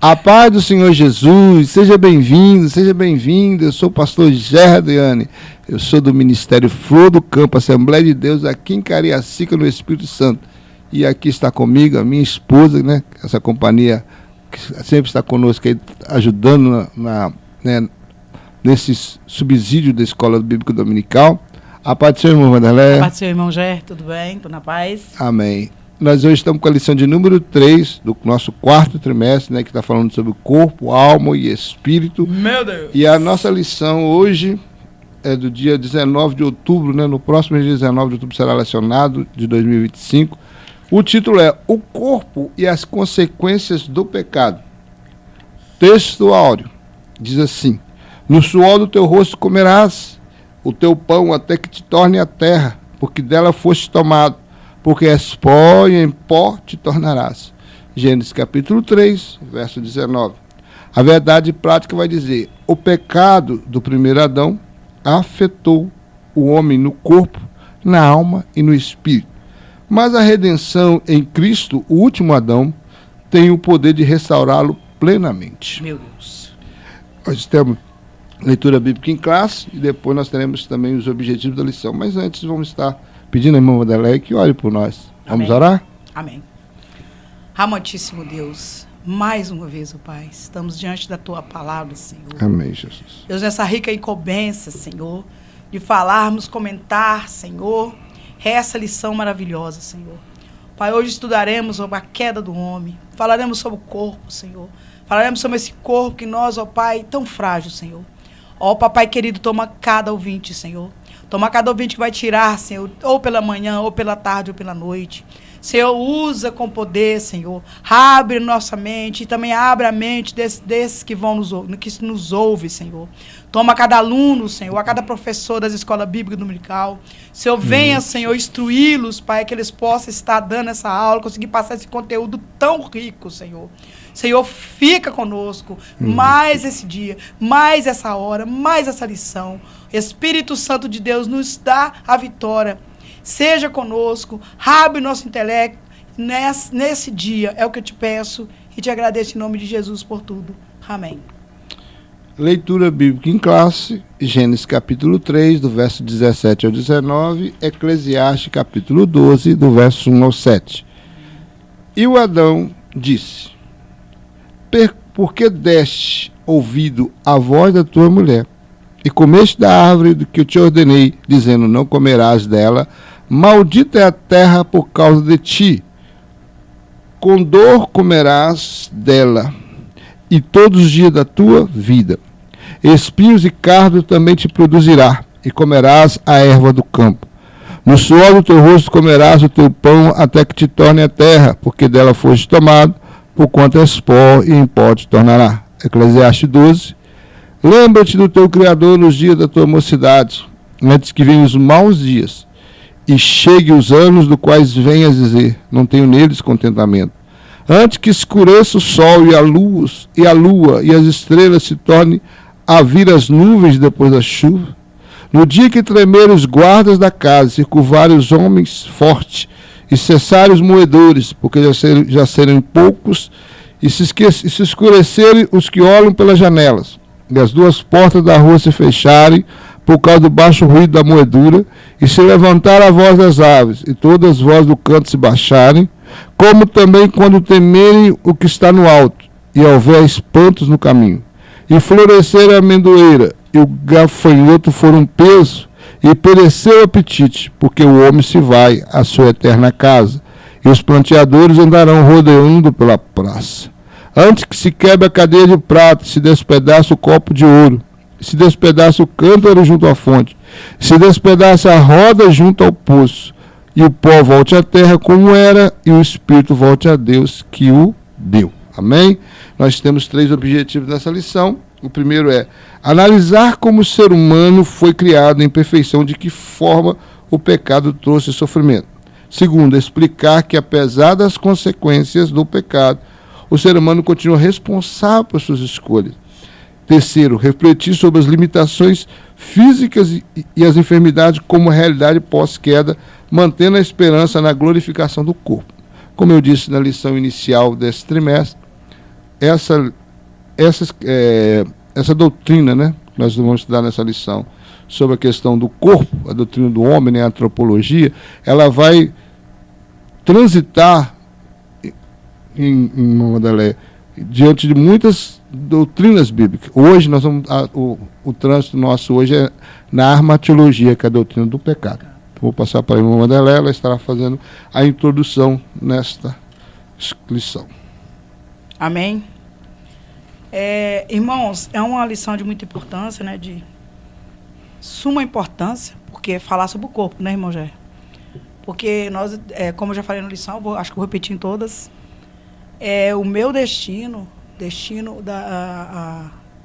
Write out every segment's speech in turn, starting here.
A paz do Senhor Jesus, seja bem-vindo, seja bem-vinda. Eu sou o pastor Gerdiane, eu sou do Ministério Flor do Campo, Assembleia de Deus, aqui em Cariacica, no Espírito Santo. E aqui está comigo a minha esposa, né? Essa companhia que sempre está conosco aí, ajudando nesse subsídio da Escola Bíblica Dominical. A paz do seu irmão, Vanderlei. A paz do seu irmão, Ger, tudo bem? Tudo na paz? Amém. Nós hoje estamos com a lição de número 3 do nosso quarto trimestre, né, que está falando sobre o corpo, alma e espírito. Meu Deus! E a nossa lição hoje é do dia 19 de outubro, né? No próximo dia 19 de outubro será lecionado, de 2025. O título é O Corpo e as Consequências do Pecado. Texto áureo diz assim: No suor do teu rosto comerás o teu pão até que te torne a terra, porque dela foste tomado. Porque és pó e em pó te tornarás. Gênesis capítulo 3, verso 19. A verdade prática vai dizer: o pecado do primeiro Adão afetou o homem no corpo, na alma e no espírito. Mas a redenção em Cristo, o último Adão, tem o poder de restaurá-lo plenamente. Meu Deus. Nós temos leitura bíblica em classe e depois nós teremos também os objetivos da lição. Mas antes vamos estar pedindo à irmã Vanderlei que ore por nós. Vamos orar? Amém. Amantíssimo Deus, mais uma vez, ó Pai, estamos diante da Tua palavra, Senhor. Amém, Jesus. Deus, nessa rica incumbência, Senhor, de falarmos, comentar, Senhor, essa lição maravilhosa, Senhor. Pai, hoje estudaremos sobre a queda do homem, falaremos sobre o corpo, Senhor. Falaremos sobre esse corpo que nós, ó Pai, tão frágil, Senhor. Ó Papai querido, toma cada ouvinte, Senhor. Toma cada ouvinte que vai tirar, Senhor, ou pela manhã, ou pela tarde, ou pela noite. Senhor, usa com poder, Senhor. Abre nossa mente e também abre a mente desses que nos ouvem, Senhor. Toma cada aluno, Senhor, a cada professor das escolas bíblicas dominical. Senhor, venha, Senhor, instruí-los, Pai, que eles possam estar dando essa aula, conseguir passar esse conteúdo tão rico, Senhor. Senhor, fica conosco mais esse dia, mais essa hora, mais essa lição. Espírito Santo de Deus nos dá a vitória. Seja conosco, abre nosso intelecto nesse dia. É o que eu te peço e te agradeço em nome de Jesus por tudo. Amém. Leitura bíblica em classe, Gênesis capítulo 3, do verso 17 ao 19, Eclesiastes capítulo 12, do verso 1 ao 7. E o Adão disse: Por que deste ouvido à voz da tua mulher, e comeste da árvore do que eu te ordenei, dizendo, não comerás dela, maldita é a terra por causa de ti. Com dor comerás dela, e todos os dias da tua vida. Espinhos e cardo também te produzirá, e comerás a erva do campo. No suor do teu rosto comerás o teu pão, até que te torne a terra, porque dela foste tomado, porquanto és pó, e em pó te tornará. Eclesiastes 12. Lembra-te do teu Criador nos dias da tua mocidade, antes que venham os maus dias, e chegue os anos do quais venhas dizer, não tenho neles contentamento. Antes que escureça o sol e a lua e as estrelas se tornem a vir as nuvens depois da chuva, no dia que tremerem os guardas da casa, e curvarem os homens fortes, e cessarem os moedores, porque já serem poucos, e se escurecerem os que olham pelas janelas, e as duas portas da rua se fecharem, por causa do baixo ruído da moedura, e se levantar a voz das aves, e todas as vozes do canto se baixarem, como também quando temerem o que está no alto, e houver espantos no caminho, e florescer a amendoeira, e o gafanhoto for um peso, e perecer o apetite, porque o homem se vai à sua eterna casa, e os planteadores andarão rodeando pela praça. Antes que se quebre a cadeia de prata, se despedaça o copo de ouro, se despedaça o cântaro junto à fonte, se despedaça a roda junto ao poço, e o pó volte à terra como era, e o espírito volte a Deus que o deu. Amém? Nós temos 3 objetivos nessa lição. O primeiro é analisar como o ser humano foi criado em perfeição, de que forma o pecado trouxe sofrimento. Segundo, explicar que apesar das consequências do pecado, o ser humano continua responsável por suas escolhas. Terceiro, refletir sobre as limitações físicas e as enfermidades como realidade pós-queda, mantendo a esperança na glorificação do corpo. Como eu disse na lição inicial desse trimestre, essa doutrina, né? Nós vamos estudar nessa lição sobre a questão do corpo, a doutrina do homem, né, a antropologia, ela vai transitar em Wanderlei diante de muitas doutrinas bíblicas. Hoje nós vamos o trânsito nosso hoje é na armatologia, que é a doutrina do pecado. Vou passar para a irmã Wanderlei, ela estará fazendo a introdução nesta lição. Amém. Irmãos, é uma lição de muita importância, né, de suma importância, porque falar sobre o corpo, né, irmão Jé? Porque nós, como eu já falei na lição, acho que vou repetir em todas, o meu destino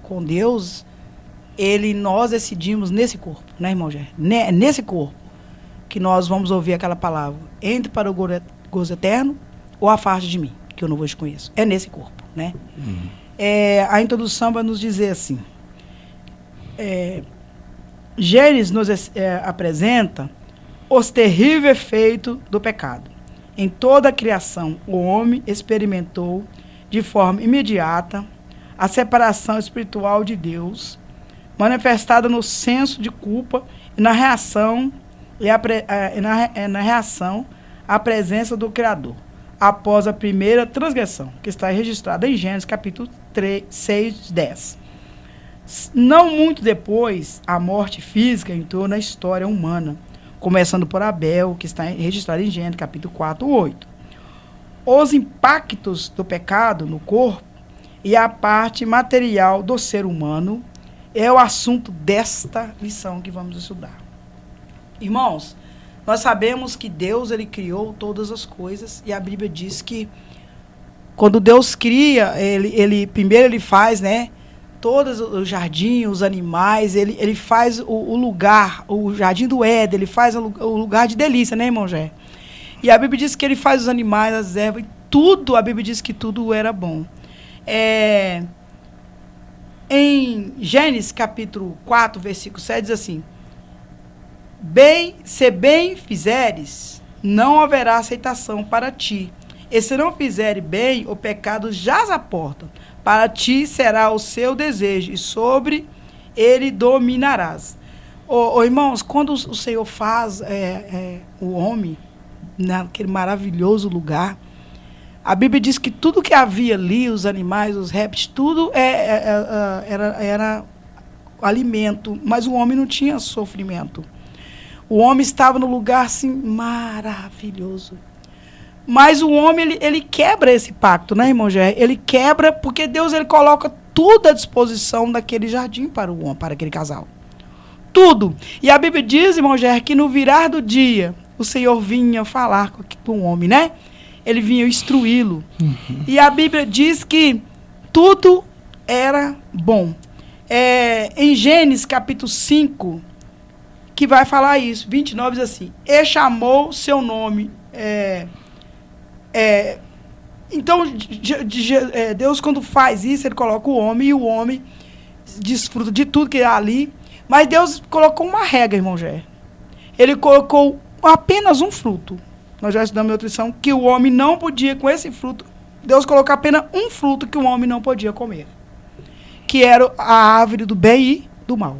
com Deus, nós decidimos nesse corpo, né, irmão Jé? Nesse corpo que nós vamos ouvir aquela palavra, entre para o gozo eterno ou afaste de mim, que eu não vos conheço. É nesse corpo, né? A introdução vai nos dizer assim, Gênesis nos apresenta os terríveis efeitos do pecado. Em toda a criação, o homem experimentou de forma imediata a separação espiritual de Deus, manifestada no senso de culpa e na reação à presença do Criador, após a primeira transgressão, que está registrada em Gênesis capítulo 6, 10. Não muito depois, a morte física entrou na história humana, começando por Abel, que está registrado em Gênesis capítulo 4, 8. Os impactos do pecado no corpo e a parte material do ser humano é o assunto desta lição que vamos estudar. Irmãos, nós sabemos que Deus, ele criou todas as coisas, e a Bíblia diz que quando Deus cria, primeiro ele faz, né, todos os jardins, os animais, ele faz o lugar, o jardim do Éden, ele faz o lugar de delícia, né, irmão Jé? E a Bíblia diz que ele faz os animais, as ervas, e tudo, a Bíblia diz que tudo era bom. Em Gênesis capítulo 4, versículo 7, diz assim: se bem fizeres, não haverá aceitação para ti. E se não fizeres bem, o pecado jaz à porta. Para ti será o seu desejo, e sobre ele dominarás. Irmãos, quando o Senhor faz o homem naquele maravilhoso lugar, a Bíblia diz que tudo que havia ali, os animais, os répteis, tudo era alimento, mas o homem não tinha sofrimento. O homem estava no lugar, assim, maravilhoso. Mas o homem, ele quebra esse pacto, né, irmão Jé? Ele quebra porque Deus, ele coloca tudo à disposição daquele jardim para o homem, para aquele casal. Tudo. E a Bíblia diz, irmão Jé, que no virar do dia, o Senhor vinha falar com o homem, né? Ele vinha instruí-lo. Uhum. E a Bíblia diz que tudo era bom. Em Gênesis capítulo 5, que vai falar isso, 29 diz assim: e chamou seu nome. Então, Deus, quando faz isso, ele coloca o homem, e o homem desfruta de tudo que há ali. Mas Deus colocou uma regra, irmão Jé. Ele colocou apenas um fruto. Nós já estudamos em outra lição que o homem não podia, com esse fruto, Deus colocou apenas um fruto que o homem não podia comer, que era a árvore do bem e do mal.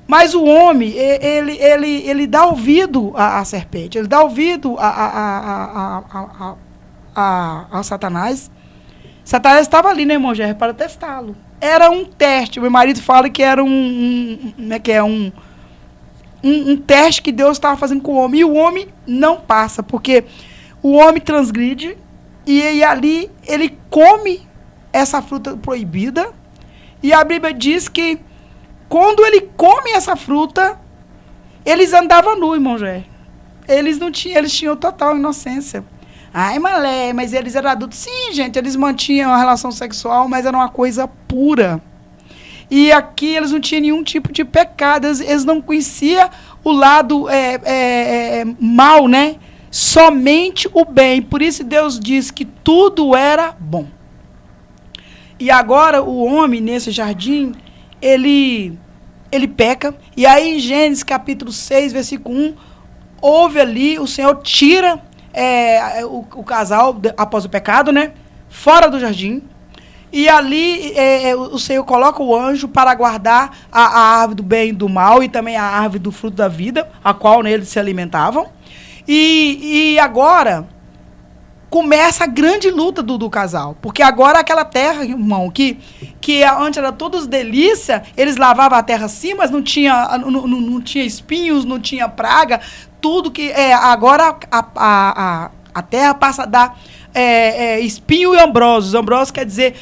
Mas o homem, ele dá ouvido à serpente, ele dá ouvido a Satanás. Satanás estava ali, né, irmão Jé, para testá-lo. Era um teste. O meu marido fala que era um teste que Deus estava fazendo com o homem. E o homem não passa, porque o homem transgride e ali ele come essa fruta proibida. E a Bíblia diz que quando ele come essa fruta, eles andavam nus, irmão Jé. Eles tinham total inocência. Ai, malé, mas eles eram adultos. Sim, gente, eles mantinham a relação sexual, mas era uma coisa pura. E aqui eles não tinham nenhum tipo de pecado, eles não conheciam o lado mal, né? Somente o bem. Por isso Deus diz que tudo era bom. E agora o homem, nesse jardim, ele peca. E aí em Gênesis capítulo 6, versículo 1, houve ali, o Senhor tira o casal, após o pecado, né? Fora do jardim. E ali o Senhor coloca o anjo para guardar a árvore do bem e do mal e também a árvore do fruto da vida, a qual neles se alimentavam. E agora começa a grande luta do casal. Porque agora aquela terra, irmão, que antes era todas delícia, eles lavavam a terra assim, mas não tinha espinhos, não tinha praga. Tudo que... agora a terra passa a dar espinho e ambrosos. Ambrosos quer dizer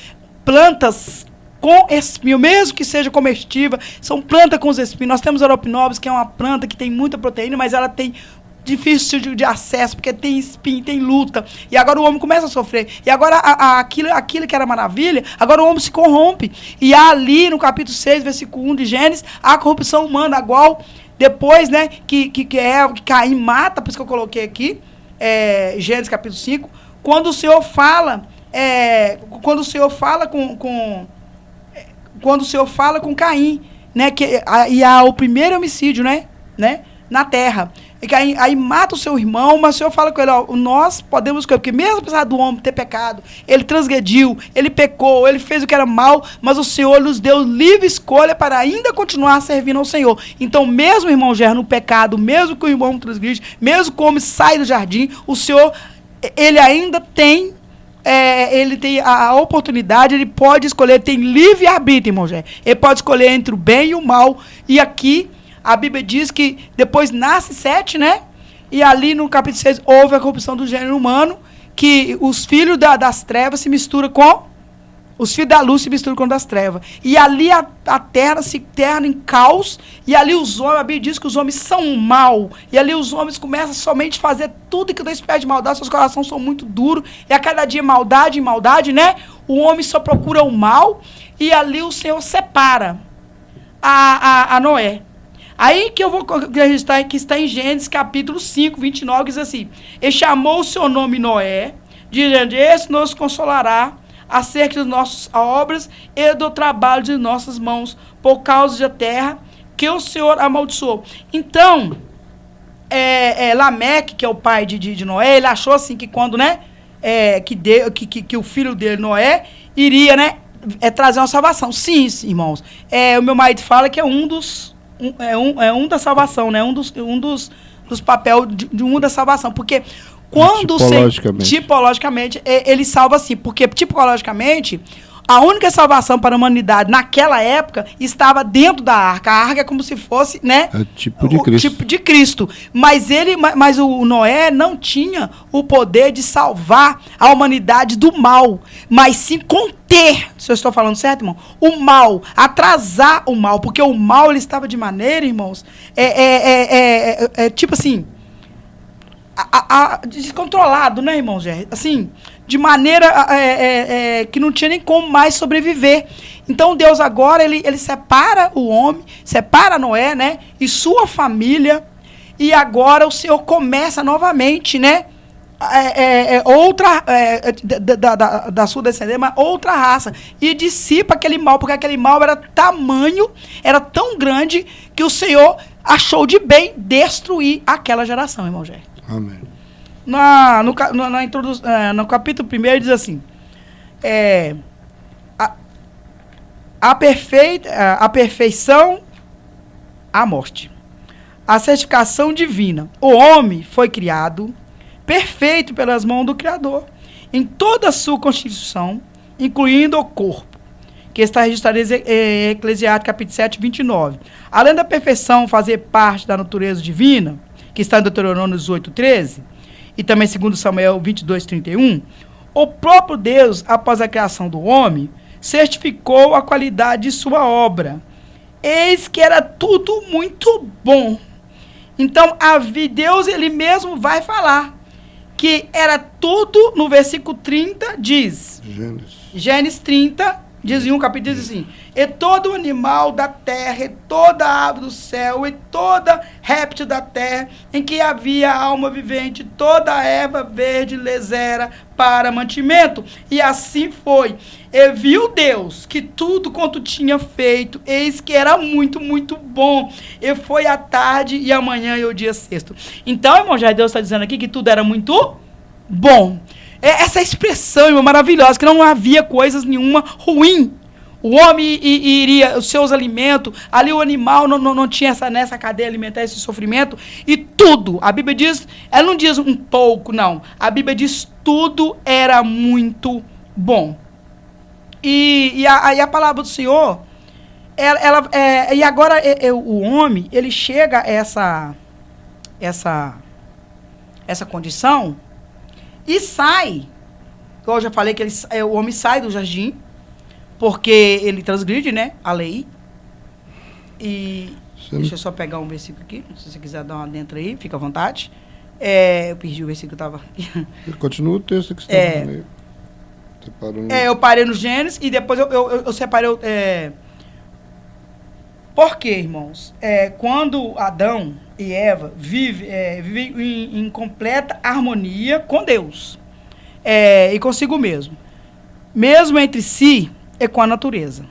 plantas com espinho, mesmo que seja comestível, são plantas com os espinhos. Nós temos a Oropinópolis, que é uma planta que tem muita proteína, mas ela tem difícil de acesso, porque tem espinho, tem luta. E agora o homem começa a sofrer. E agora aquilo que era maravilha, agora o homem se corrompe. E ali no capítulo 6, versículo 1 de Gênesis, a corrupção humana, igual depois, né, que Caim mata, por isso que eu coloquei aqui, Gênesis capítulo 5, quando o Senhor fala com Caim, né, e há o primeiro homicídio, né, na terra. E aí mata o seu irmão, mas o Senhor fala com ele, ó, nós podemos escolher, porque mesmo apesar do homem ter pecado, ele transgrediu, ele pecou, ele fez o que era mal, mas o Senhor nos deu livre escolha para ainda continuar servindo ao Senhor. Então, mesmo o irmão gerra no pecado, mesmo que o irmão transgride, mesmo que o homem sai do jardim, o Senhor, ele ainda tem ele tem a oportunidade, ele pode escolher, tem livre-arbítrio, irmão Gé. Ele pode escolher entre o bem e o mal. E aqui, a Bíblia diz que depois nasce Sete, né? E ali no capítulo 6 houve a corrupção do gênero humano, que os filhos das trevas se misturam com... Os filhos da luz se misturam com os das trevas. E ali a terra se torna em caos. E ali os homens, a Bíblia diz que os homens são mal. E ali os homens começam somente a fazer tudo que Deus pede de maldade. Seus corações são muito duros. E a cada dia maldade, né? O homem só procura o mal. E ali o Senhor separa a Noé. Aí que eu vou registrar, que está em Gênesis capítulo 5, 29, que diz assim: e chamou o seu nome Noé, dizendo, esse nos consolará acerca das nossas obras e do trabalho de nossas mãos, por causa da terra que o Senhor amaldiçoou. Então, Lameque, que é o pai de Noé, ele achou assim que quando, né, que o filho dele, Noé, iria, né, trazer uma salvação. Sim, irmãos. O meu marido fala que é um da salvação, né, um dos papéis de um da salvação, porque quando tipologicamente ele salva assim, porque tipologicamente a única salvação para a humanidade naquela época estava dentro da arca. A arca é como se fosse, né, tipo de Cristo. Mas o Noé não tinha o poder de salvar a humanidade do mal, mas sim conter, se eu estou falando certo, irmão, o mal, atrasar o mal, porque o mal ele estava de maneira, irmãos, tipo assim, descontrolado, né, irmão Gé? Assim, de maneira que não tinha nem como mais sobreviver. Então, Deus agora, ele separa o homem, separa Noé, né, e sua família, e agora o Senhor começa novamente, né, da sua descendência, mas outra raça, e dissipa aquele mal, porque aquele mal era tão grande, que o Senhor achou de bem destruir aquela geração, irmão Gé. Amém. No capítulo 1 diz assim, a perfeição, a morte, a certificação divina. O homem foi criado perfeito pelas mãos do Criador, em toda a sua constituição, incluindo o corpo, que está registrado em Eclesiastes capítulo 7, 29. Além da perfeição fazer parte da natureza divina, que está em Deuteronômio 18, 13, e também segundo Samuel 22, 31, o próprio Deus, após a criação do homem, certificou a qualidade de sua obra. Eis que era tudo muito bom. Então, Deus, ele mesmo vai falar que era tudo, no versículo 30, diz, Gênesis 30, diz em um capítulo, diz assim, e todo animal da terra, e toda ave do céu, e toda réptil da terra, em que havia alma vivente, toda erva verde lhes era para mantimento. E assim foi. E viu Deus que tudo quanto tinha feito, eis que era muito, muito bom. E foi a tarde e a manhã e o dia sexto. Então, irmão, já Deus está dizendo aqui que tudo era muito bom. Essa expressão, irmão, maravilhosa, que não havia coisas nenhuma ruim. O homem iria, os seus alimentos, ali o animal não tinha nessa cadeia alimentar esse sofrimento, e tudo, a Bíblia diz, ela não diz um pouco, não. A Bíblia diz tudo era muito bom. E a palavra do Senhor, e agora o homem, ele chega a essa condição e sai. Eu já falei que o homem sai do jardim, porque ele transgride, né, a lei. E deixa eu só pegar um versículo aqui, se você quiser dar uma dentro aí, fica à vontade. Eu perdi o versículo que estava... Continua o texto que está no meio. Eu parei no Gênesis e depois eu separei... Por quê, irmãos? Quando Adão e Eva vivem em completa harmonia com Deus e consigo mesmo entre si e com a natureza.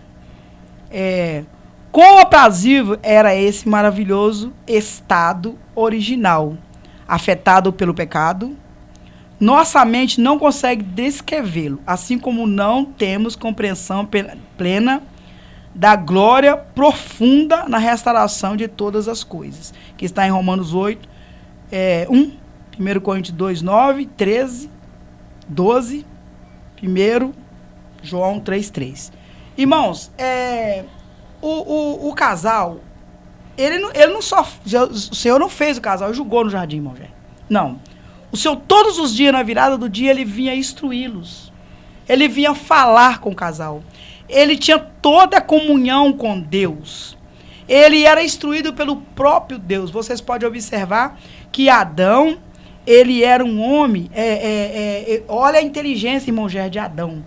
Quão aprazível era esse maravilhoso estado original, afetado pelo pecado. Nossa mente não consegue descrevê-lo, assim como não temos compreensão plena da glória profunda na restauração de todas as coisas, que está em Romanos 8, 1 Coríntios 2, 9, 13, 12, 1 João 3, 3. Irmãos, o casal, ele não só... O Senhor não fez o casal, julgou no jardim, irmão. Não. O Senhor, todos os dias, na virada do dia, ele vinha instruí-los. Ele vinha falar com o casal. Ele tinha toda a comunhão com Deus. Ele era instruído pelo próprio Deus. Vocês podem observar que Adão, ele era um homem... olha a inteligência, irmão Gé, de Adão.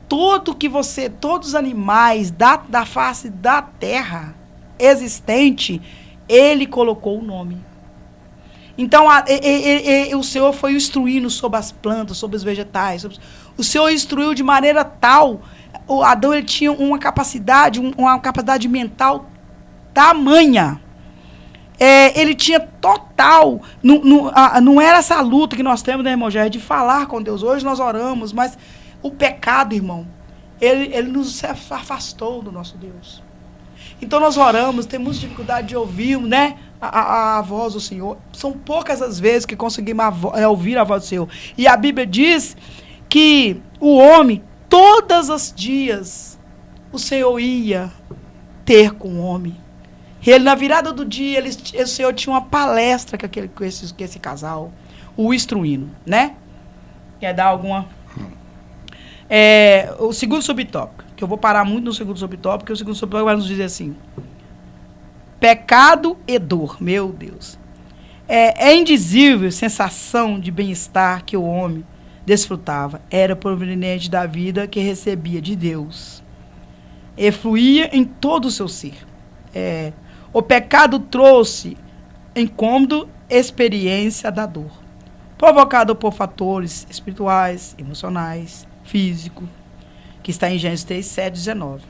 Todos os animais da face da terra existente, ele colocou o nome. Então, o Senhor foi instruindo sobre as plantas, sobre os vegetais. O Senhor instruiu de maneira tal. O Adão, ele tinha uma capacidade mental tamanha. Ele tinha total. Não era essa luta que nós temos, né, irmão Jair, de falar com Deus. Hoje nós oramos, mas o pecado, irmão, ele nos afastou do nosso Deus. Então nós oramos, temos dificuldade de ouvir, né, a voz do Senhor. São poucas as vezes que conseguimos ouvir a voz do Senhor. E a Bíblia diz que o homem, todos os dias, o Senhor ia ter com o homem. Ele, na virada do dia, o Senhor tinha uma palestra com esse casal, o instruindo, né? Quer dar alguma... o segundo subtópico, que eu vou parar muito no segundo subtópico, porque o segundo subtópico vai nos dizer assim: pecado e dor, meu Deus. É indizível sensação de bem-estar que o homem desfrutava. Era proveniente da vida que recebia de Deus. E fluía em todo o seu ser. O pecado trouxe incômodo experiência da dor, provocado por fatores espirituais, emocionais, físico, que está em Gênesis 3, 7, 19.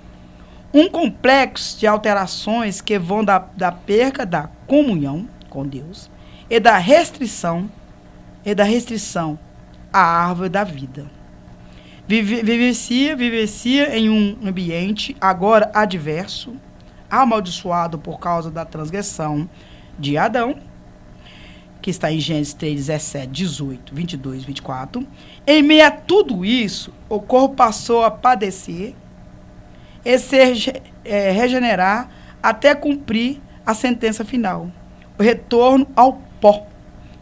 Um complexo de alterações que vão da perca da comunhão com Deus e da restrição à árvore da vida. Vivencia em um ambiente agora adverso, amaldiçoado por causa da transgressão de Adão, que está em Gênesis 3, 17, 18, 22, 24. Em meio a tudo isso, o corpo passou a padecer e se regenerar até cumprir a sentença final, o retorno ao pó,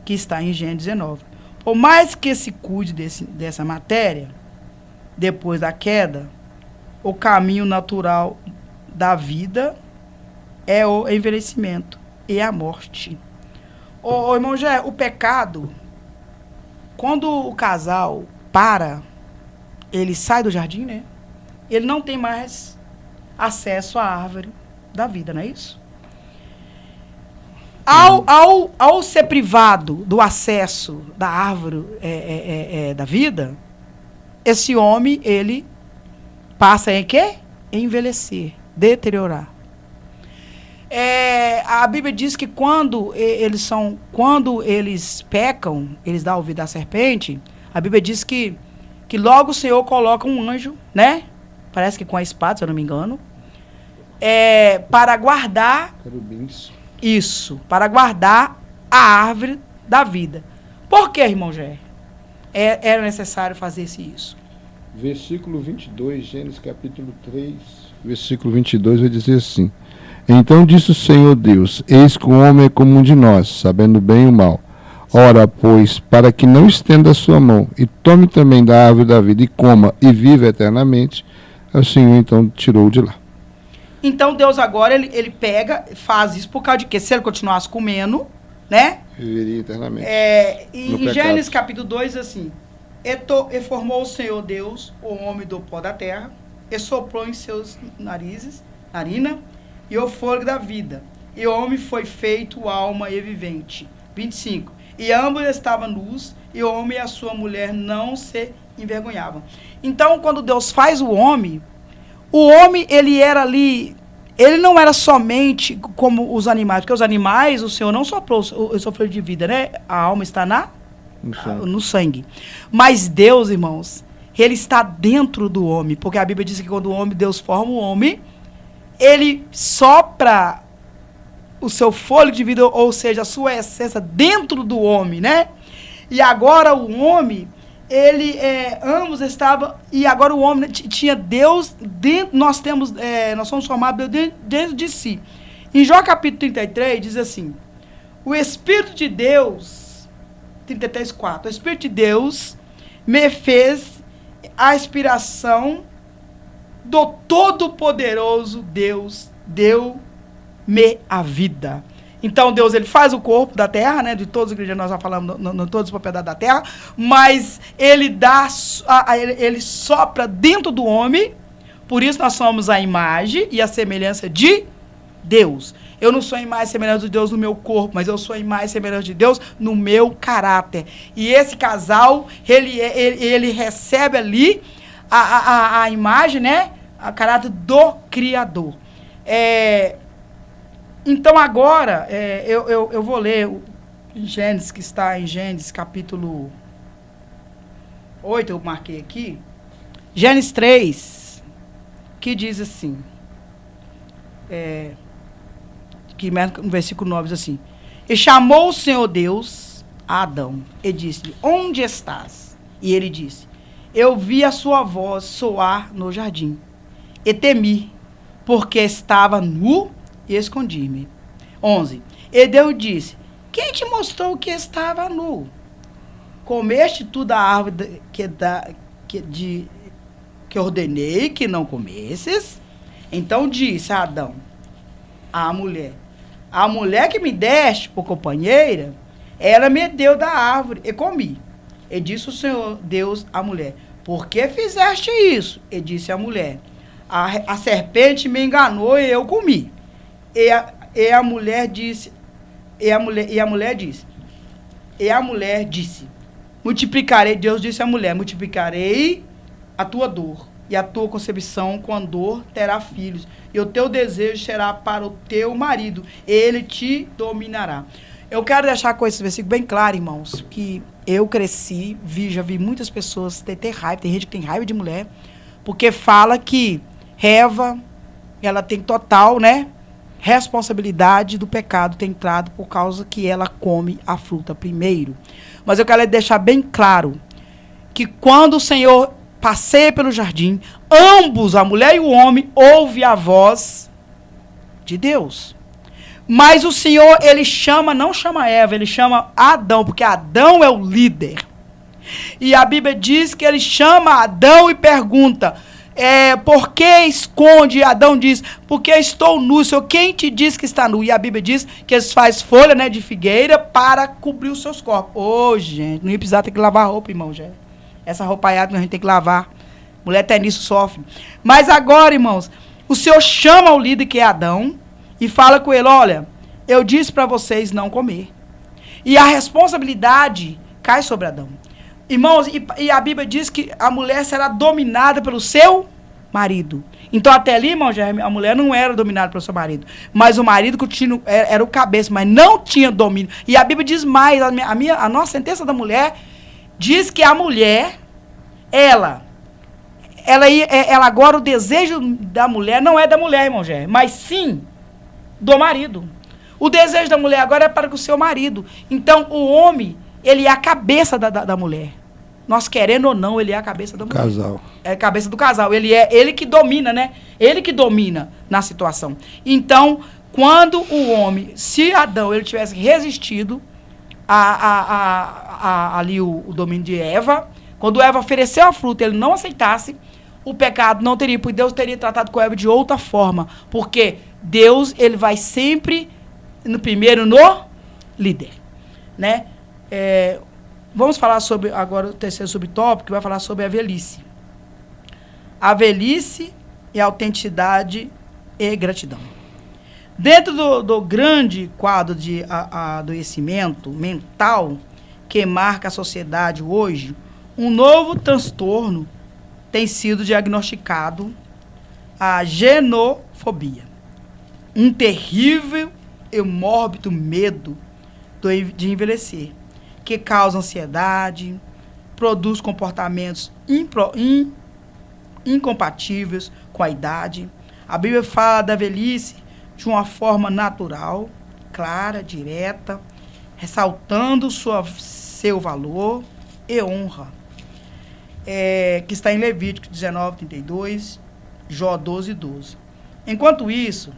que está em Gênesis 19. Por mais que se cuide dessa matéria, depois da queda, o caminho natural da vida é o envelhecimento e a morte. Irmão Jé, o pecado, quando o casal ele sai do jardim, né? Ele não tem mais acesso à árvore da vida, não é isso? Ao ser privado do acesso da árvore da vida, esse homem, ele passa em quê? Envelhecer, deteriorar. A Bíblia diz que quando eles pecam, eles dão ouvido à serpente, A Bíblia diz que logo o Senhor coloca um anjo, né? Parece que com a espada, se eu não me engano, para guardar... Querubins. Isso, para guardar a árvore da vida. Por que, irmão Gé? Era necessário fazer isso. Versículo 22, Gênesis capítulo 3, versículo 22 vai dizer assim: Então disse o Senhor Deus, eis que o homem é como um de nós, sabendo bem e o mal. Ora, pois, para que não estenda a sua mão, e tome também da árvore da vida, e coma, e viva eternamente, o Senhor então tirou de lá. Então Deus agora, ele pega, faz isso por causa de que se ele continuasse comendo, né? Viveria eternamente. Em Gênesis capítulo 2, assim, e formou o Senhor Deus, o homem do pó da terra, e soprou em seus narina, e o fôlego da vida. E o homem foi feito alma e vivente. 25. E ambos estavam nus, e o homem e a sua mulher não se envergonhavam. Então, quando Deus faz o homem, ele era ali, ele não era somente como os animais, porque os animais, o Senhor não soprou o sofrer de vida, né? A alma está no sangue. Mas Deus, irmãos, ele está dentro do homem, porque a Bíblia diz que quando Deus forma o homem, ele sopra o seu fôlego de vida, ou seja, a sua essência dentro do homem, né? E agora o homem, ambos estavam, e agora o homem tinha Deus dentro, nós somos formados dentro de si. Em Jó capítulo 33, diz assim, o Espírito de Deus, 33:4, o Espírito de Deus me fez a inspiração do Todo-Poderoso Deus, deu-me a vida. Então, Deus, ele faz o corpo da terra, né? De todos os que nós já falamos, todas as propriedades da terra, mas ele ele sopra dentro do homem, por isso nós somos a imagem e a semelhança de Deus. Eu não sou a imagem e semelhança de Deus no meu corpo, mas eu sou a imagem e semelhança de Deus no meu caráter. E esse casal, ele recebe ali a imagem, né? A caráter do Criador. Então, agora, eu vou ler o Gênesis, que está em Gênesis capítulo 8, eu marquei aqui. Gênesis 3, que diz assim, que no versículo 9 diz assim, e chamou o Senhor Deus a Adão, e disse-lhe, onde estás? E ele disse, eu vi a sua voz soar no jardim, e temi, porque estava nu e escondi-me. 11. E Deus disse, quem te mostrou que estava nu? Comeste tu da árvore que ordenei que não comesses? Então disse a Adão, a mulher que me deste por companheira, ela me deu da árvore e comi. E disse o Senhor Deus à mulher, por que fizeste isso? E disse a mulher, a serpente me enganou e eu comi. E a mulher disse, multiplicarei, Deus disse à mulher, multiplicarei a tua dor e a tua concepção, com a dor terá filhos, e o teu desejo será para o teu marido, ele te dominará. Eu quero deixar com esse versículo bem claro, irmãos, que eu cresci, já vi muitas pessoas ter raiva, tem gente que tem raiva de mulher, porque fala que Eva, ela tem total, né, responsabilidade do pecado ter entrado por causa que ela come a fruta primeiro. Mas eu quero deixar bem claro que quando o Senhor passeia pelo jardim, ambos, a mulher e o homem, ouvem a voz de Deus. Mas o Senhor, ele não chama Eva, ele chama Adão, porque Adão é o líder. E a Bíblia diz que ele chama Adão e pergunta, por que esconde? Adão diz, porque estou nu, Senhor, quem te diz que está nu? E a Bíblia diz que eles fazem folha, né, de figueira para cobrir os seus corpos. Gente, não ia precisar ter que lavar roupa, irmão, já. Essa roupaiada a gente tem que lavar. Mulher até nisso sofre. Mas agora, irmãos, o Senhor chama o líder, que é Adão, e fala com ele, olha, eu disse para vocês não comer. E a responsabilidade cai sobre Adão. Irmãos, e a Bíblia diz que a mulher será dominada pelo seu marido. Então, até ali, irmão, a mulher não era dominada pelo seu marido. Mas o marido era o cabeça, mas não tinha domínio. E a Bíblia diz mais, a nossa sentença da mulher diz que a mulher, ela agora, o desejo da mulher não é da mulher, irmão Gé, mas sim do marido. O desejo da mulher agora é para com o seu marido. Então, o homem, ele é a cabeça da mulher. Nós querendo ou não, ele é a cabeça da mulher. Casal. É a cabeça do casal. Ele que domina, né? Ele que domina na situação. Então, quando o homem, se Adão ele tivesse resistido ali o domínio de Eva, quando Eva ofereceu a fruta, ele não aceitasse, o pecado não teria, porque Deus teria tratado com Eva de outra forma. Porque Deus, ele vai sempre primeiro no líder, né? Vamos falar sobre, agora o terceiro subtópico, que vai falar sobre a velhice. A velhice e a autenticidade e gratidão. Dentro do grande quadro de adoecimento mental que marca a sociedade hoje, um novo transtorno tem sido diagnosticado, a genofobia. Um terrível e mórbido medo de envelhecer, que causa ansiedade, produz comportamentos incompatíveis com a idade. A Bíblia fala da velhice de uma forma natural, clara, direta, ressaltando seu valor e honra, que está em Levítico 19:32, Jó 12:12. Enquanto isso,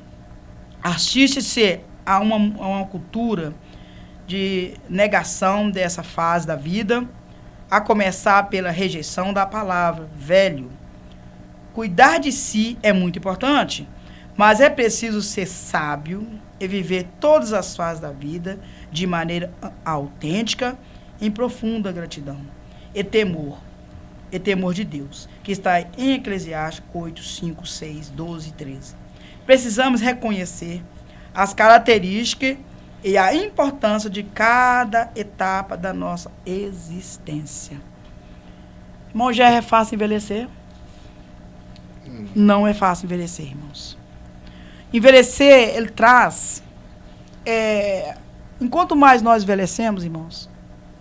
assiste-se a uma cultura de negação dessa fase da vida, a começar pela rejeição da palavra velho. Cuidar de si é muito importante, mas é preciso ser sábio e viver todas as fases da vida de maneira autêntica, em profunda gratidão e temor de Deus, que está em Eclesiastes 8, 5, 6, 12 e 13. Precisamos reconhecer as características e a importância de cada etapa da nossa existência. Irmão, já é fácil envelhecer? Não é fácil envelhecer, irmãos. Envelhecer, ele traz... enquanto mais nós envelhecemos, irmãos,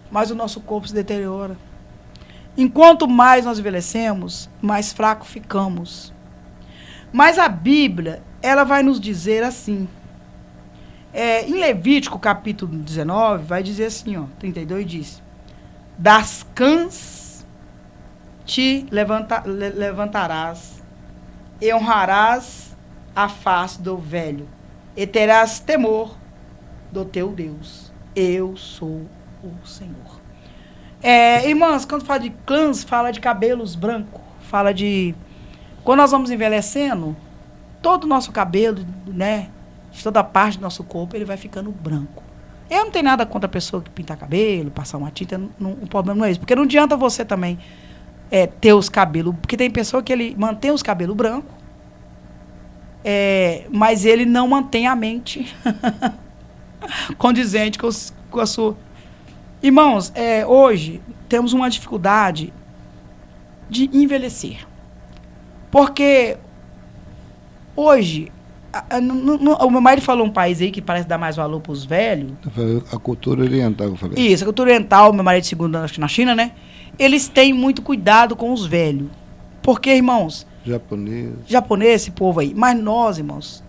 mais o nosso corpo se deteriora. Enquanto mais nós envelhecemos, mais fraco ficamos. Mas a Bíblia, ela vai nos dizer assim... em Levítico, capítulo 19, vai dizer assim, 32, diz: das cãs te levantarás, e honrarás a face do velho, e terás temor do teu Deus. Eu sou o Senhor. Irmãs, quando fala de cãs, fala de cabelos brancos, fala de... Quando nós vamos envelhecendo, todo o nosso cabelo, né, de toda parte do nosso corpo, ele vai ficando branco. Eu não tenho nada contra a pessoa que pinta cabelo, passar uma tinta, o problema não é isso. Porque não adianta você também ter os cabelos... Porque tem pessoa que ele mantém os cabelos brancos, mas ele não mantém a mente condizente com a sua... Irmãos, hoje temos uma dificuldade de envelhecer. Porque hoje... O meu marido falou um país aí que parece dar mais valor para os velhos. A cultura oriental, eu falei. Isso, a cultura oriental, meu marido segundo na China, né? Eles têm muito cuidado com os velhos. Porque, irmãos... Japonês, esse povo aí. Mas nós, irmãos,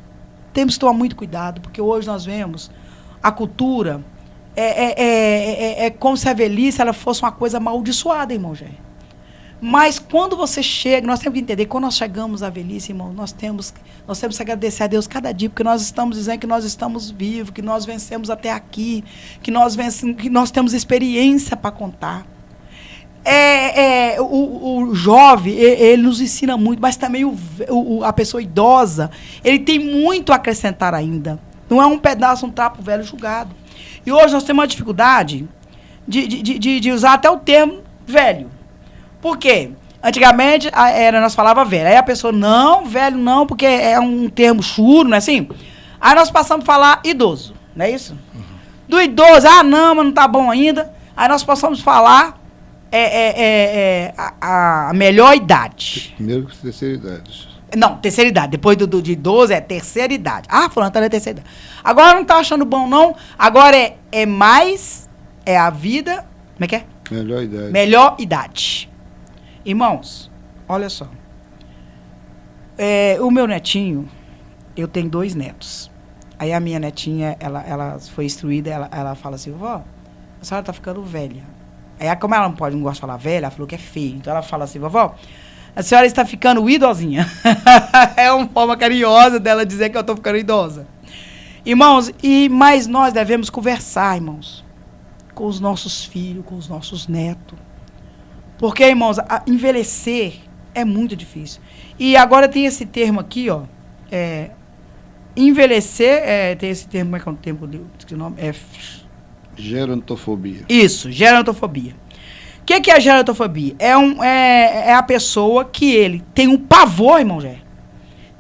temos que tomar muito cuidado, porque hoje nós vemos a cultura... É como se a velhice ela fosse uma coisa amaldiçoada, irmão Jair. Mas quando você chega, nós temos que entender, quando nós chegamos à velhice, irmão, nós temos que agradecer a Deus cada dia, porque nós estamos dizendo que nós estamos vivos, que nós vencemos até aqui, que nós temos experiência para contar. O jovem, ele nos ensina muito, mas também a pessoa idosa, ele tem muito a acrescentar ainda. Não é um pedaço, um trapo velho julgado. E hoje nós temos uma dificuldade de usar até o termo velho. Por quê? Antigamente, nós falava velho. Aí a pessoa, não, velho não, porque é um termo churo, não é assim? Aí nós passamos a falar idoso, não é isso? Uhum. Do idoso, não, mas não tá bom ainda. Aí nós passamos a falar a melhor idade. Primeiro que terceira idade. Não, terceira idade. Depois de idoso é terceira idade. Fulano tá na terceira idade. Agora não tá achando bom, não. Agora é mais, a vida... Como é que é? Melhor idade. Melhor idade. Irmãos, olha só. O meu netinho, eu tenho 2 netos. Aí a minha netinha, ela foi instruída, ela fala assim, vovó, a senhora tá ficando velha. Aí, como ela não gosta de falar velha, ela falou que é feio. Então ela fala assim, vovó, a senhora está ficando idosinha. É uma forma carinhosa dela dizer que eu estou ficando idosa. Irmãos, mas nós devemos conversar, irmãos, com os nossos filhos, com os nossos netos. Porque, irmãos, envelhecer é muito difícil. E agora tem esse termo aqui, ó. Envelhecer, tem esse termo, como é que é o tempo? Que nome? Gerontofobia. Isso, gerontofobia. O que é a gerontofobia? É a pessoa que ele tem um pavor, irmão Jé,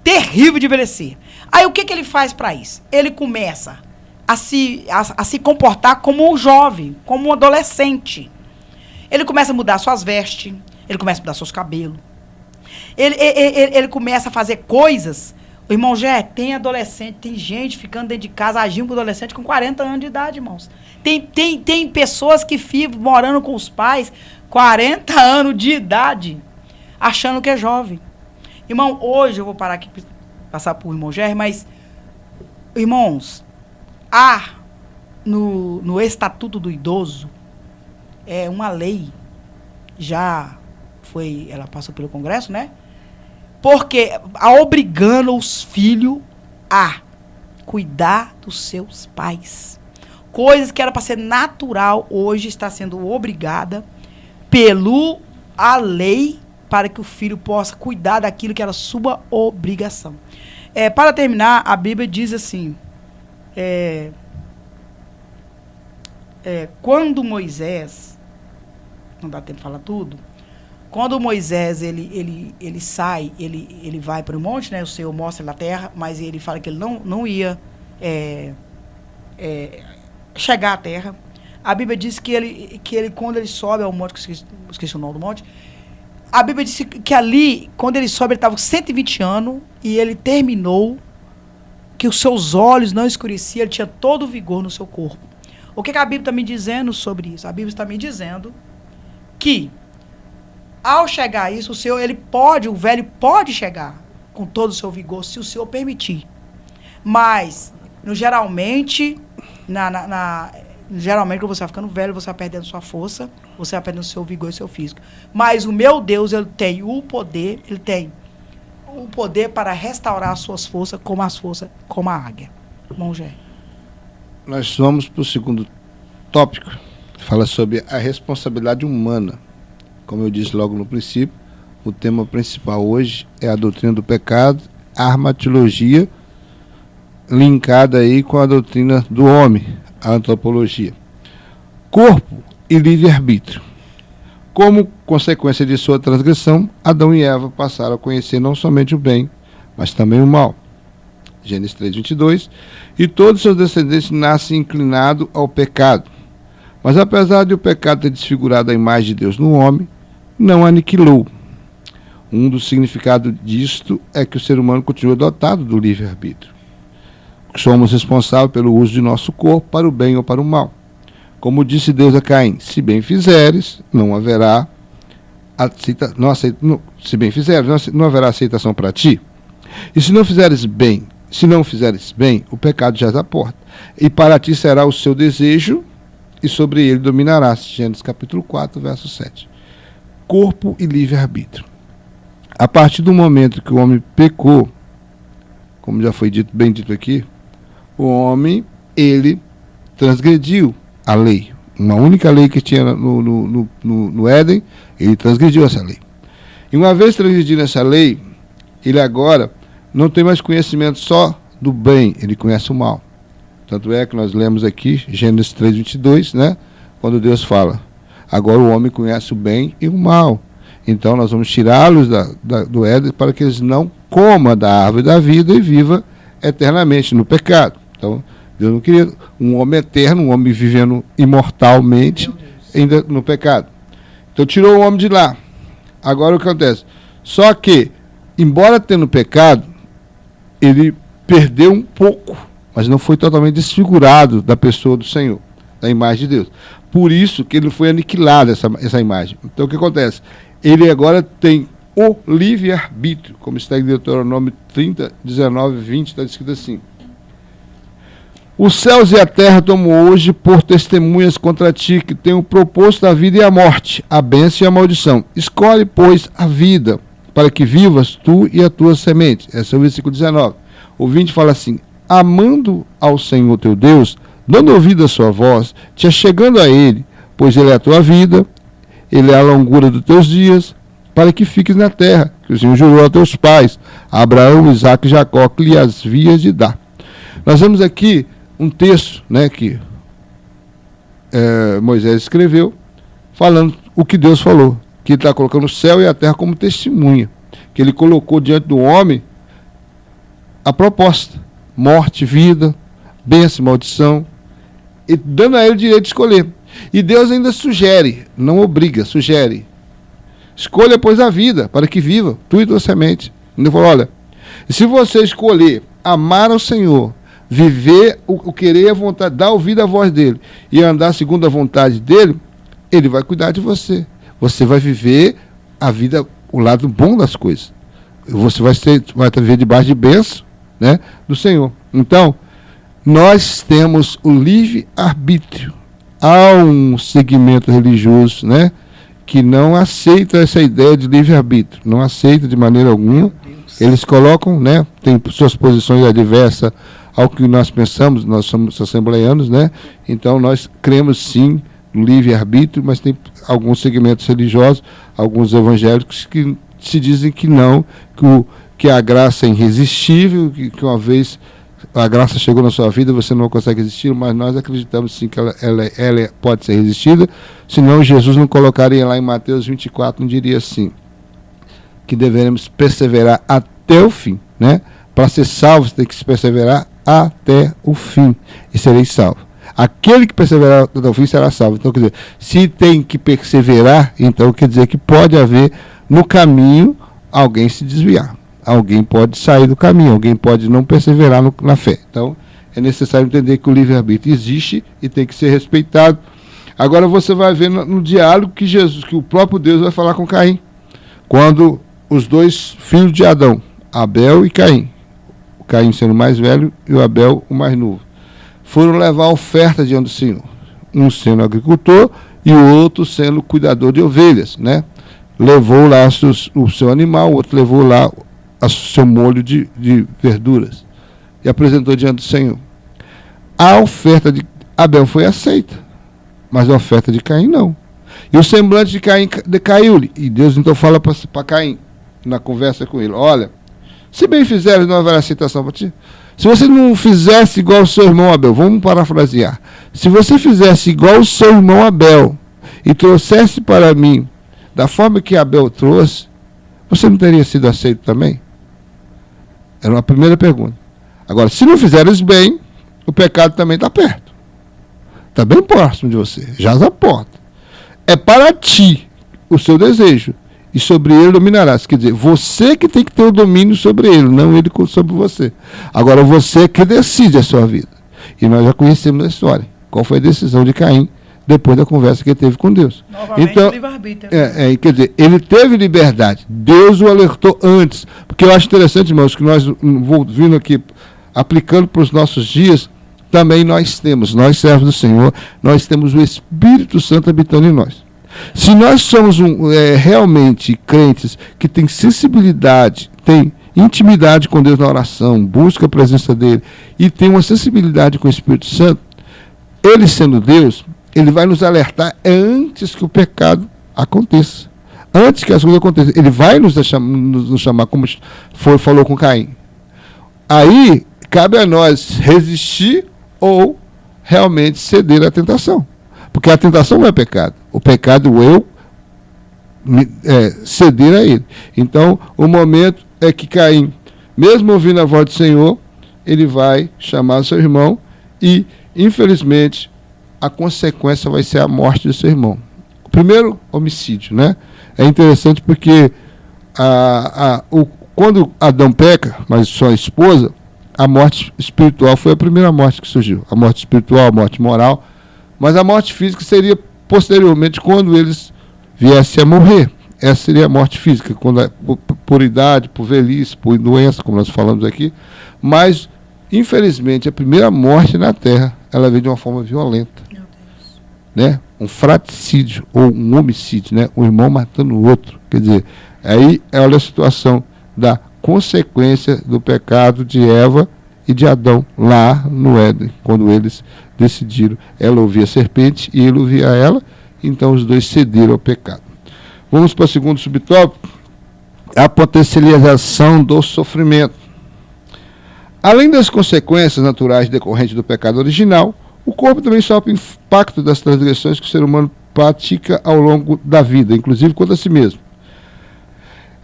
terrível de envelhecer. Aí o que ele faz para isso? Ele começa a se comportar como um jovem, como um adolescente. Ele começa a mudar suas vestes, ele começa a mudar seus cabelos. Ele começa a fazer coisas. O irmão Jé, tem adolescente, tem gente ficando dentro de casa, agindo com adolescente com 40 anos de idade, irmãos. Tem pessoas que ficam morando com os pais 40 anos de idade, achando que é jovem. Irmão, hoje eu vou parar aqui, passar por irmão Jé, mas, irmãos, no Estatuto do Idoso, é uma lei, ela passou pelo Congresso, né? Porque obrigando os filhos a cuidar dos seus pais. Coisas que era para ser natural, hoje está sendo obrigada a lei para que o filho possa cuidar daquilo que era sua obrigação. Para terminar, a Bíblia diz assim, quando Moisés, não dá tempo de falar tudo, quando Moisés, ele sai, ele vai para o monte, né? O Senhor mostra na terra, mas ele fala que ele não ia chegar à terra. A Bíblia diz que ele quando ele sobe ao monte, esqueci o nome do monte, a Bíblia diz que ali, quando ele sobe, ele estava com 120 anos e ele terminou, que os seus olhos não escureciam, ele tinha todo o vigor no seu corpo. O que a Bíblia está me dizendo sobre isso? A Bíblia está me dizendo que ao chegar a isso, o velho pode chegar com todo o seu vigor, se o Senhor permitir. Mas, geralmente, quando você vai ficando velho, você vai perdendo sua força, você vai perdendo seu vigor e seu físico. Mas o meu Deus, ele tem o poder para restaurar as suas forças, como a águia. Bom, Jé. Nós vamos para o segundo tópico, que fala sobre a responsabilidade humana. Como eu disse logo no princípio, o tema principal hoje é a doutrina do pecado, a armatologia, linkada aí com a doutrina do homem, a antropologia. Corpo e livre-arbítrio. Como consequência de sua transgressão, Adão e Eva passaram a conhecer não somente o bem, mas também o mal. Gênesis 3:22. E todos seus descendentes nascem inclinados ao pecado. Mas apesar de o pecado ter desfigurado a imagem de Deus no homem, não aniquilou. Um dos significados disto é que o ser humano continua dotado do livre-arbítrio. Somos responsáveis pelo uso de nosso corpo para o bem ou para o mal. Como disse Deus a Caim, se bem fizeres, não haverá não haverá aceitação para ti. E se não fizeres bem, o pecado jaz à porta. E para ti será o seu desejo, e sobre ele dominarás. Gênesis capítulo 4, verso 7. Corpo e livre-arbítrio. A partir do momento que o homem pecou, como já foi bem dito aqui, o homem, ele transgrediu a lei. Uma única lei que tinha no Éden, ele transgrediu essa lei. E uma vez transgredindo essa lei, ele agora não tem mais conhecimento só do bem, ele conhece o mal. Tanto é que nós lemos aqui, Gênesis 3:22, né? Quando Deus fala, agora o homem conhece o bem e o mal. Então nós vamos tirá-los do Éden para que eles não comam da árvore da vida e vivam eternamente no pecado. Então, Deus não queria um homem eterno, um homem vivendo imortalmente ainda no pecado. Então tirou o homem de lá. Agora o que acontece? Só que, embora tendo pecado, ele perdeu um pouco, mas não foi totalmente desfigurado da pessoa do Senhor, da imagem de Deus. Por isso que ele foi aniquilado, essa imagem. Então o que acontece? Ele agora tem o livre-arbítrio, como está em Deuteronômio 30, 19 e 20, está escrito assim: os céus e a terra tomo hoje por testemunhas contra ti, que tenho proposto a vida e a morte, a bênção e a maldição. Escolhe, pois, a vida, para que vivas tu e a tua semente. Esse é o versículo 19. O 20 fala assim: amando ao Senhor teu Deus, dando ouvido à sua voz, te achegando a Ele, pois Ele é a tua vida, Ele é a longura dos teus dias, para que fiques na terra, que o Senhor jurou a teus pais, a Abraão, Isaque e Jacó, que lhe as vias de dar. Nós vemos aqui um texto, né, que Moisés escreveu, falando o que Deus falou, que ele está colocando o céu e a terra como testemunha, que ele colocou diante do homem a proposta, morte, vida, bênção, maldição, e dando a ele o direito de escolher. E Deus ainda sugere, não obriga, sugere: escolha, pois, a vida, para que viva, tu e tua semente. Ele falou: olha, se você escolher amar ao Senhor, viver o querer, a vontade, dar ouvido à voz dele e andar segundo a vontade dele, ele vai cuidar de você. Você vai viver a vida, o lado bom das coisas. Você vai viver debaixo de bênção, né, do Senhor. Então, nós temos o livre-arbítrio. Há um segmento religioso, né, que não aceita essa ideia de livre-arbítrio, não aceita de maneira alguma. Eles colocam, né, tem suas posições adversas ao que nós pensamos, nós somos assembleianos, né, então nós cremos sim no livre-arbítrio, mas tem alguns segmentos religiosos, alguns evangélicos que se dizem que não, que a graça é irresistível, que uma vez a graça chegou na sua vida, você não consegue resistir, mas nós acreditamos sim que ela pode ser resistida, senão Jesus não colocaria lá em Mateus 24, não diria assim, que devemos perseverar até o fim, né? Para ser salvo, você tem que se perseverar até o fim, e sereis salvo. Aquele que perseverar até o fim será salvo. Então, quer dizer, se tem que perseverar, então quer dizer que pode haver no caminho alguém se desviar. Alguém pode sair do caminho, alguém pode não perseverar na fé. Então, é necessário entender que o livre-arbítrio existe e tem que ser respeitado. Agora você vai ver no diálogo que o próprio Deus vai falar com Caim. Quando os dois filhos de Adão, Abel e Caim, o Caim sendo o mais velho e o Abel o mais novo, foram levar a oferta diante do Senhor. Um sendo agricultor e o outro sendo cuidador de ovelhas, né? Levou lá o seu animal, o outro levou lá o seu molho de verduras e apresentou diante do Senhor. A oferta de Abel foi aceita, mas a oferta de Caim não. E o semblante de Caim decaiu-lhe. E Deus então fala para Caim, na conversa com ele: olha, se bem fizeres, não haverá aceitação para ti. Se você não fizesse igual o seu irmão Abel, vamos parafrasear, se você fizesse igual o seu irmão Abel e trouxesse para mim da forma que Abel trouxe, você não teria sido aceito também? Era uma primeira pergunta. Agora, se não fizeres bem, o pecado também está perto. Está bem próximo de você, jaz à porta. É para ti o seu desejo, e sobre ele dominarás. Quer dizer, você que tem que ter o domínio sobre ele, não ele sobre você. Agora, você que decide a sua vida. E nós já conhecemos a história. Qual foi a decisão de Caim depois da conversa que ele teve com Deus? Novamente, então, livre-arbítrio. Quer dizer, ele teve liberdade. Deus o alertou antes. Porque eu acho interessante, irmãos, que nós, vindo aqui, aplicando para os nossos dias, também nós servos do Senhor, nós temos o Espírito Santo habitando em nós. Se nós somos realmente crentes que têm sensibilidade, têm intimidade com Deus na oração, busca a presença dele e tem uma sensibilidade com o Espírito Santo, ele sendo Deus, ele vai nos alertar antes que o pecado aconteça. Antes que as coisas aconteçam. Ele vai nos chamar, como falou com Caim. Aí, cabe a nós resistir ou realmente ceder à tentação. Porque a tentação não é pecado. O pecado ceder a ele. Então, o momento é que Caim, mesmo ouvindo a voz do Senhor, ele vai chamar seu irmão e, infelizmente, a consequência vai ser a morte do seu irmão. O primeiro homicídio, né? É interessante porque quando Adão peca, mas sua esposa, a morte espiritual foi a primeira morte que surgiu. A morte espiritual, a morte moral. Mas a morte física seria posteriormente quando eles viessem a morrer. Essa seria a morte física, quando por idade, por velhice, por doença, como nós falamos aqui. Mas, infelizmente, a primeira morte na Terra, ela veio de uma forma violenta. Meu Deus. Né? Um fratricídio, ou um homicídio, né? Um irmão matando o outro. Quer dizer, aí olha a situação da consequência do pecado de Eva e de Adão, lá no Éden, quando eles decidiram. Ela ouvia a serpente e ele ouvia ela, então os dois cederam ao pecado. Vamos para o segundo subtópico, a potencialização do sofrimento. Além das consequências naturais decorrentes do pecado original, o corpo também sofre impacto das transgressões que o ser humano pratica ao longo da vida, inclusive contra si mesmo.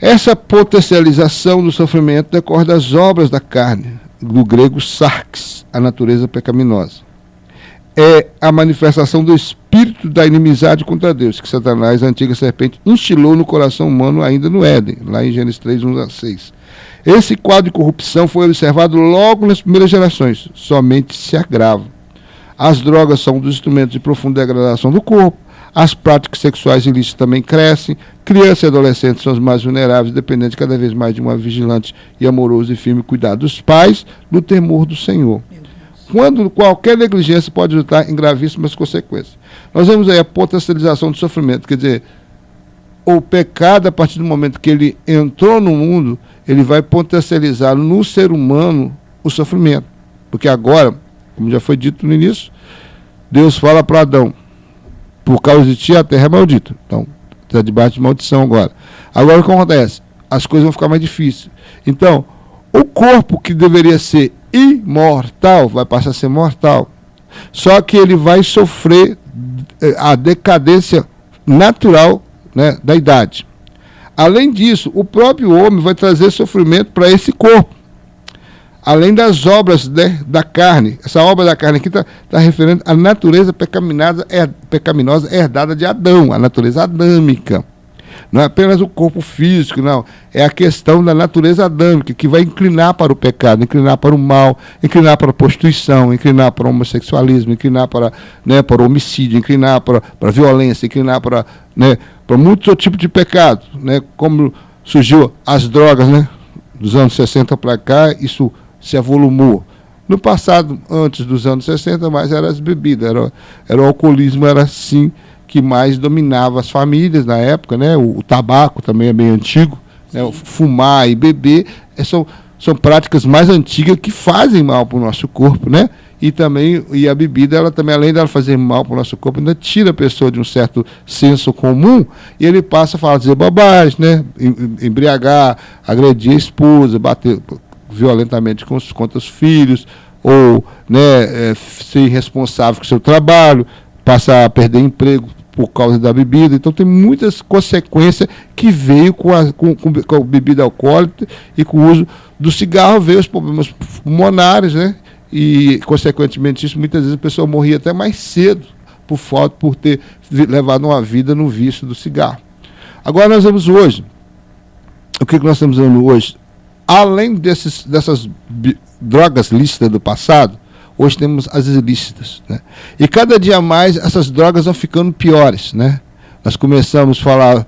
Essa potencialização do sofrimento decorre das obras da carne, do grego sarx, a natureza pecaminosa. É a manifestação do espírito da inimizade contra Deus, que Satanás, a antiga serpente, instilou no coração humano ainda no Éden, lá em Gênesis 3, 1-6. Esse quadro de corrupção foi observado logo nas primeiras gerações, somente se agrava. As drogas são um dos instrumentos de profunda degradação do corpo, as práticas sexuais ilícitas também crescem, crianças e adolescentes são os mais vulneráveis, dependendo cada vez mais de uma vigilante e amoroso e firme cuidado dos pais, no temor do Senhor. Quando qualquer negligência pode resultar em gravíssimas consequências. Nós vemos aí a potencialização do sofrimento, quer dizer, o pecado, a partir do momento que ele entrou no mundo, ele vai potencializar no ser humano o sofrimento. Porque agora, como já foi dito no início, Deus fala para Adão, por causa de ti a terra é maldita. Então, está debaixo de maldição agora. Agora o que acontece? As coisas vão ficar mais difíceis. Então, o corpo que deveria ser imortal vai passar a ser mortal. Só que ele vai sofrer a decadência natural, né, da idade. Além disso, o próprio homem vai trazer sofrimento para esse corpo. Além das obras, né, da carne. Essa obra da carne aqui está referindo à natureza pecaminosa herdada de Adão, a natureza adâmica. Não é apenas o corpo físico, não. É a questão da natureza adâmica, que vai inclinar para o pecado, inclinar para o mal, inclinar para a prostituição, inclinar para o homossexualismo, inclinar para, né, para o homicídio, inclinar para a violência, inclinar para, né, para muitos outros tipos de pecado. Né, como surgiu as drogas, né, dos anos 60 para cá, isso se avolumou. No passado, antes dos anos 60, mais eram as bebidas, era o alcoolismo, era assim que mais dominava as famílias na época, né? O tabaco também é bem antigo, né? O fumar e beber são práticas mais antigas que fazem mal para o nosso corpo, né? E a bebida, ela também, além dela fazer mal para o nosso corpo, ainda tira a pessoa de um certo senso comum e ele passa a fazer bobagem, né? Embriagar, agredir a esposa, bater violentamente contra os filhos, ou, né, ser irresponsável com o seu trabalho, passar a perder emprego por causa da bebida. Então tem muitas consequências que veio com a bebida alcoólica e com o uso do cigarro, veio os problemas pulmonares, né? E consequentemente isso, muitas vezes a pessoa morria até mais cedo por ter levado uma vida no vício do cigarro. Agora nós vemos hoje, o que nós estamos vendo hoje? Além dessas drogas lícitas do passado, hoje temos as ilícitas, né? E cada dia mais essas drogas vão ficando piores, né? Nós começamos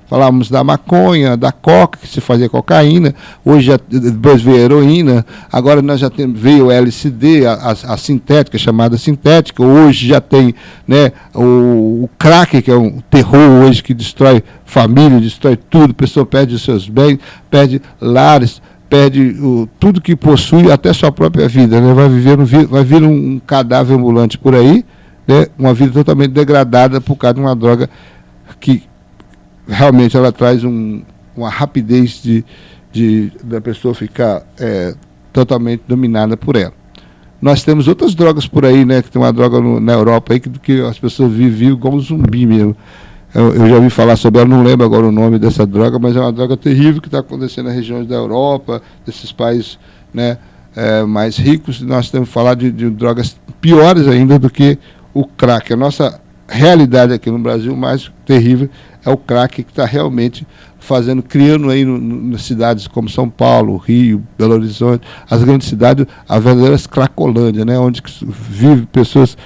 falamos da maconha, da coca, que se fazia cocaína, hoje depois veio a heroína, agora nós já veio o LSD, a sintética, chamada sintética, hoje já tem, né, o crack, que é um terror hoje que destrói família, destrói tudo, a pessoa perde os seus bens, perde lares, perde tudo que possui, até sua própria vida, né? Vai vir um cadáver ambulante por aí, né? Uma vida totalmente degradada por causa de uma droga que realmente ela traz uma rapidez da pessoa ficar totalmente dominada por ela. Nós temos outras drogas por aí, né? Que tem uma droga na Europa aí que as pessoas vivem igual um zumbi mesmo. Eu já ouvi falar sobre ela, não lembro agora o nome dessa droga, mas é uma droga terrível que está acontecendo nas regiões da Europa, desses países, né, mais ricos. Nós temos que falar de drogas piores ainda do que o crack. A nossa realidade aqui no Brasil mais terrível é o crack, que está realmente criando aí nas cidades como São Paulo, Rio, Belo Horizonte, as grandes cidades, as verdadeiras cracolândia, né, onde vive pessoas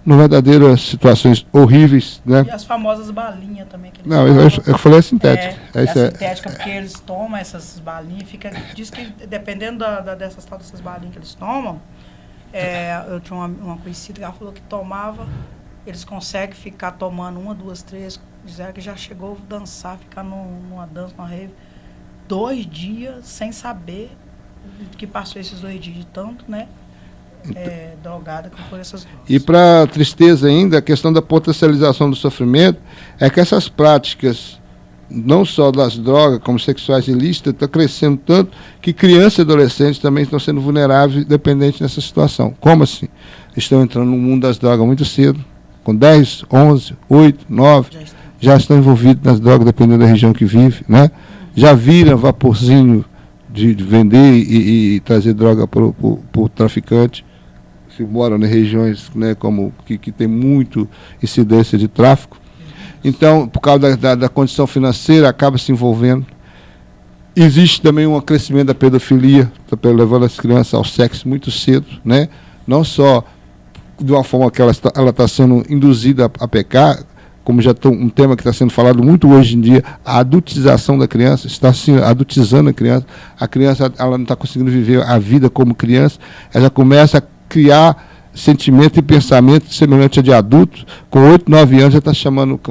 no verdadeiras situações horríveis, né? E as famosas balinhas também. Que eles Não, eu falei a sintética. É sintética, porque eles tomam essas balinhas, diz que dependendo dessas tal dessas balinhas que eles tomam, eu tinha uma conhecida que ela falou que tomava, eles conseguem ficar tomando 1, 2, 3, disseram que já chegou a dançar, ficar numa dança, numa rave, 2 dias sem saber que passou esses 2 dias de tanto, né? Drogada por essas drogas. E para tristeza ainda, a questão da potencialização do sofrimento é que essas práticas, não só das drogas, como sexuais ilícitas, estão crescendo tanto que crianças e adolescentes também estão sendo vulneráveis, dependentes dessa situação. Como assim? Estão entrando no mundo das drogas muito cedo, com 10, 11, 8, 9, já estão envolvidos nas drogas, dependendo da região que vive, né? Já viram vaporzinho de vender e trazer droga para o traficante, se moram em regiões, né, como que tem muito incidência de tráfico. Então, por causa da condição financeira, acaba se envolvendo. Existe também um crescimento da pedofilia, levando as crianças ao sexo muito cedo, né? Não só de uma forma que ela está sendo induzida a pecar, como já um tema que está sendo falado muito hoje em dia, a adultização da criança, está se adultizando a criança ela não está conseguindo viver a vida como criança, ela começa a criar sentimento e pensamento semelhante a de adulto, com 8, 9 anos já está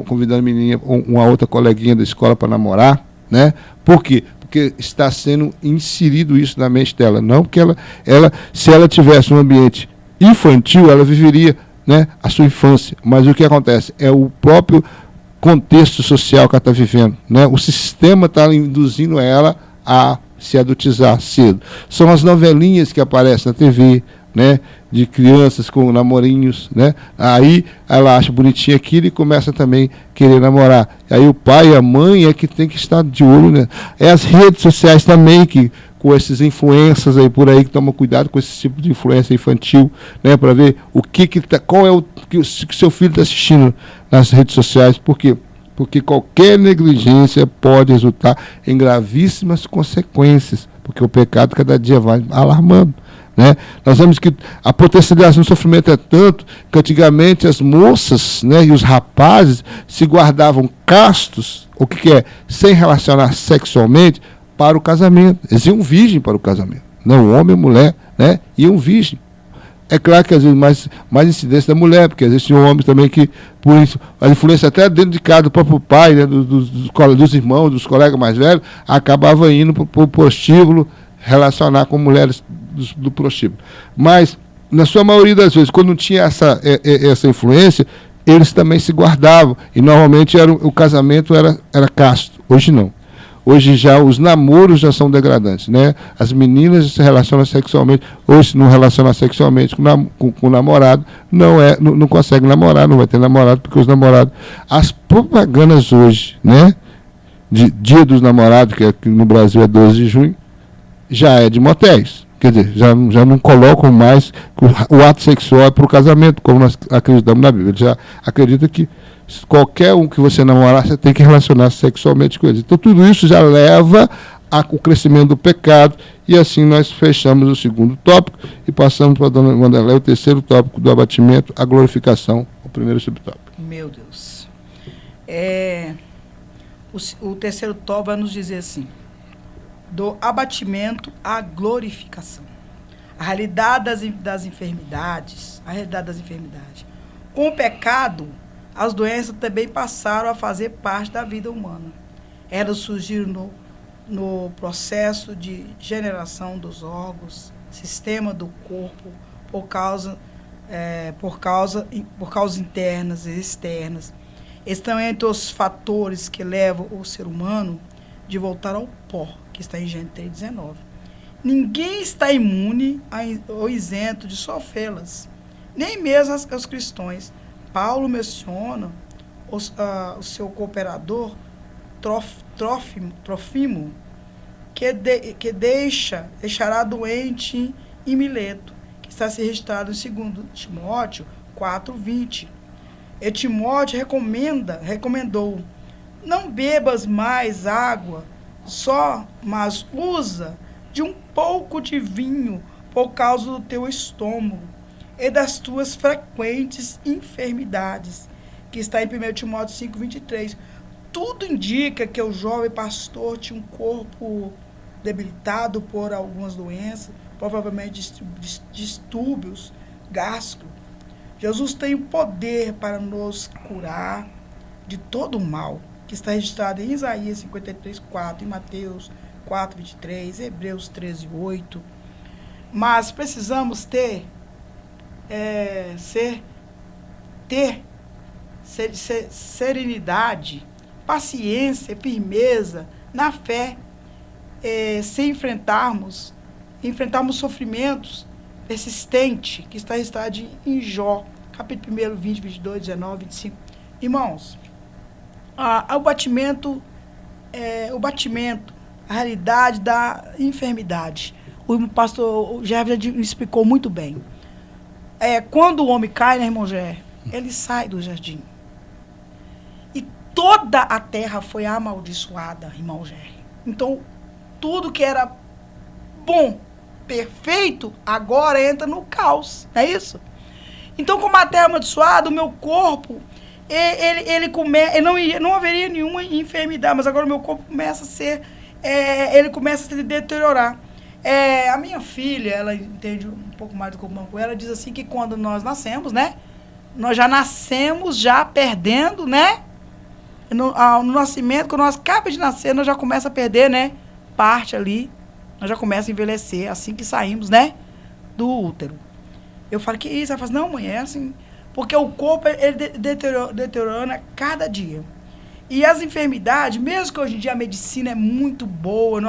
convidando a menininha, uma outra coleguinha da escola para namorar, né? Por quê? Porque está sendo inserido isso na mente dela, não que ela se ela tivesse um ambiente infantil, ela viveria, né, a sua infância, mas o que acontece é o próprio contexto social que ela está vivendo, né? O sistema está induzindo ela a se adultizar cedo. São as novelinhas que aparecem na TV, né, de crianças com namorinhos, né? Aí ela acha bonitinho aquilo e começa também a querer namorar. Aí o pai e a mãe é que tem que estar de olho, né? É as redes sociais também que com esses influências aí por aí que tomam cuidado com esse tipo de influência infantil, né, para ver qual é o que o seu filho está assistindo nas redes sociais. Por quê? Porque qualquer negligência pode resultar em gravíssimas consequências, porque o pecado cada dia vai alarmando, né? Nós vemos que a potencialização do sofrimento é tanto que antigamente as moças, né, e os rapazes se guardavam castos, o que é, sem relacionar sexualmente, para o casamento. Eles iam virgem para o casamento. Não homem e mulher, né, iam virgem. É claro que às vezes mais incidência da mulher, porque existe um homem também que, por isso, a influência até dentro de casa do próprio pai, né, dos irmãos, dos colegas mais velhos, acabava indo para o prostíbulo, relacionar com mulheres do prostíbulo. Mas, na sua maioria das vezes, quando não tinha essa influência, eles também se guardavam. E normalmente o casamento era casto. Hoje não. Hoje já os namoros já são degradantes, né? As meninas se relacionam sexualmente, hoje se não relacionar sexualmente com o namorado, não consegue namorar, não vai ter namorado, porque os namorados, as propagandas hoje, né? De Dia dos Namorados, que aqui no Brasil é 12 de junho, já é de motéis. Quer dizer, já não colocam mais o ato sexual para o casamento, como nós acreditamos na Bíblia. Ele já acredita que qualquer um que você namorar, você tem que relacionar sexualmente com ele. Então, tudo isso já leva ao crescimento do pecado, e assim nós fechamos o segundo tópico e passamos para a dona Wanderlei o terceiro tópico do abatimento, a glorificação, o primeiro subtópico. Meu Deus. O terceiro tópico vai nos dizer assim: do abatimento à glorificação. A realidade das enfermidades. Com o pecado, as doenças também passaram a fazer parte da vida humana. Elas surgiram no processo de generação dos órgãos, sistema do corpo, por causas internas e externas. Estão entre os fatores que levam o ser humano de voltar ao pó, que está em Gênesis 3:19. Ninguém está imune ou isento de sofrê-las, nem mesmo os cristãos. Paulo menciona o seu cooperador, Trófimo, que deixará doente em Mileto, que está se registrado em 2 Timóteo 4:20. E Timóteo recomendou: não bebas mais água só, mas usa de um pouco de vinho por causa do teu estômago. e das tuas frequentes enfermidades, que está em 1 Timóteo 5:23. Tudo indica que o jovem pastor tinha um corpo debilitado por algumas doenças, provavelmente distúrbios gástricos. Jesus tem o poder para nos curar de todo o mal, que está registrado em Isaías 53:4, em Mateus 4:23, Hebreus 13:8. Mas precisamos ter serenidade, paciência, firmeza na fé, sem enfrentarmos sofrimentos persistentes, que está registrado em Jó, capítulo 1, 20, 22, 19, 25. Irmãos, o batimento, a realidade da enfermidade. O pastor Gervas já explicou muito bem. Quando o homem cai, né, irmão Gé, ele sai do jardim. E toda a terra foi amaldiçoada, irmão Gé. Então, tudo que era bom, perfeito, agora entra no caos, não é isso? Então, como a terra é amaldiçoada, o meu corpo, não haveria nenhuma enfermidade, mas agora o meu corpo começa a ele começa a se deteriorar. A minha filha, ela entende um pouco mais do corpo, ela diz assim que quando nós nascemos, né, nós já nascemos já perdendo, né, no nascimento, quando nós acabamos de nascer, nós já começa a perder, né, parte ali, nós já começa a envelhecer, assim que saímos, né, do útero. Eu falo, que isso? Ela fala, não, mãe, é assim, porque o corpo, ele deteriora cada dia. E as enfermidades, mesmo que hoje em dia a medicina é muito boa,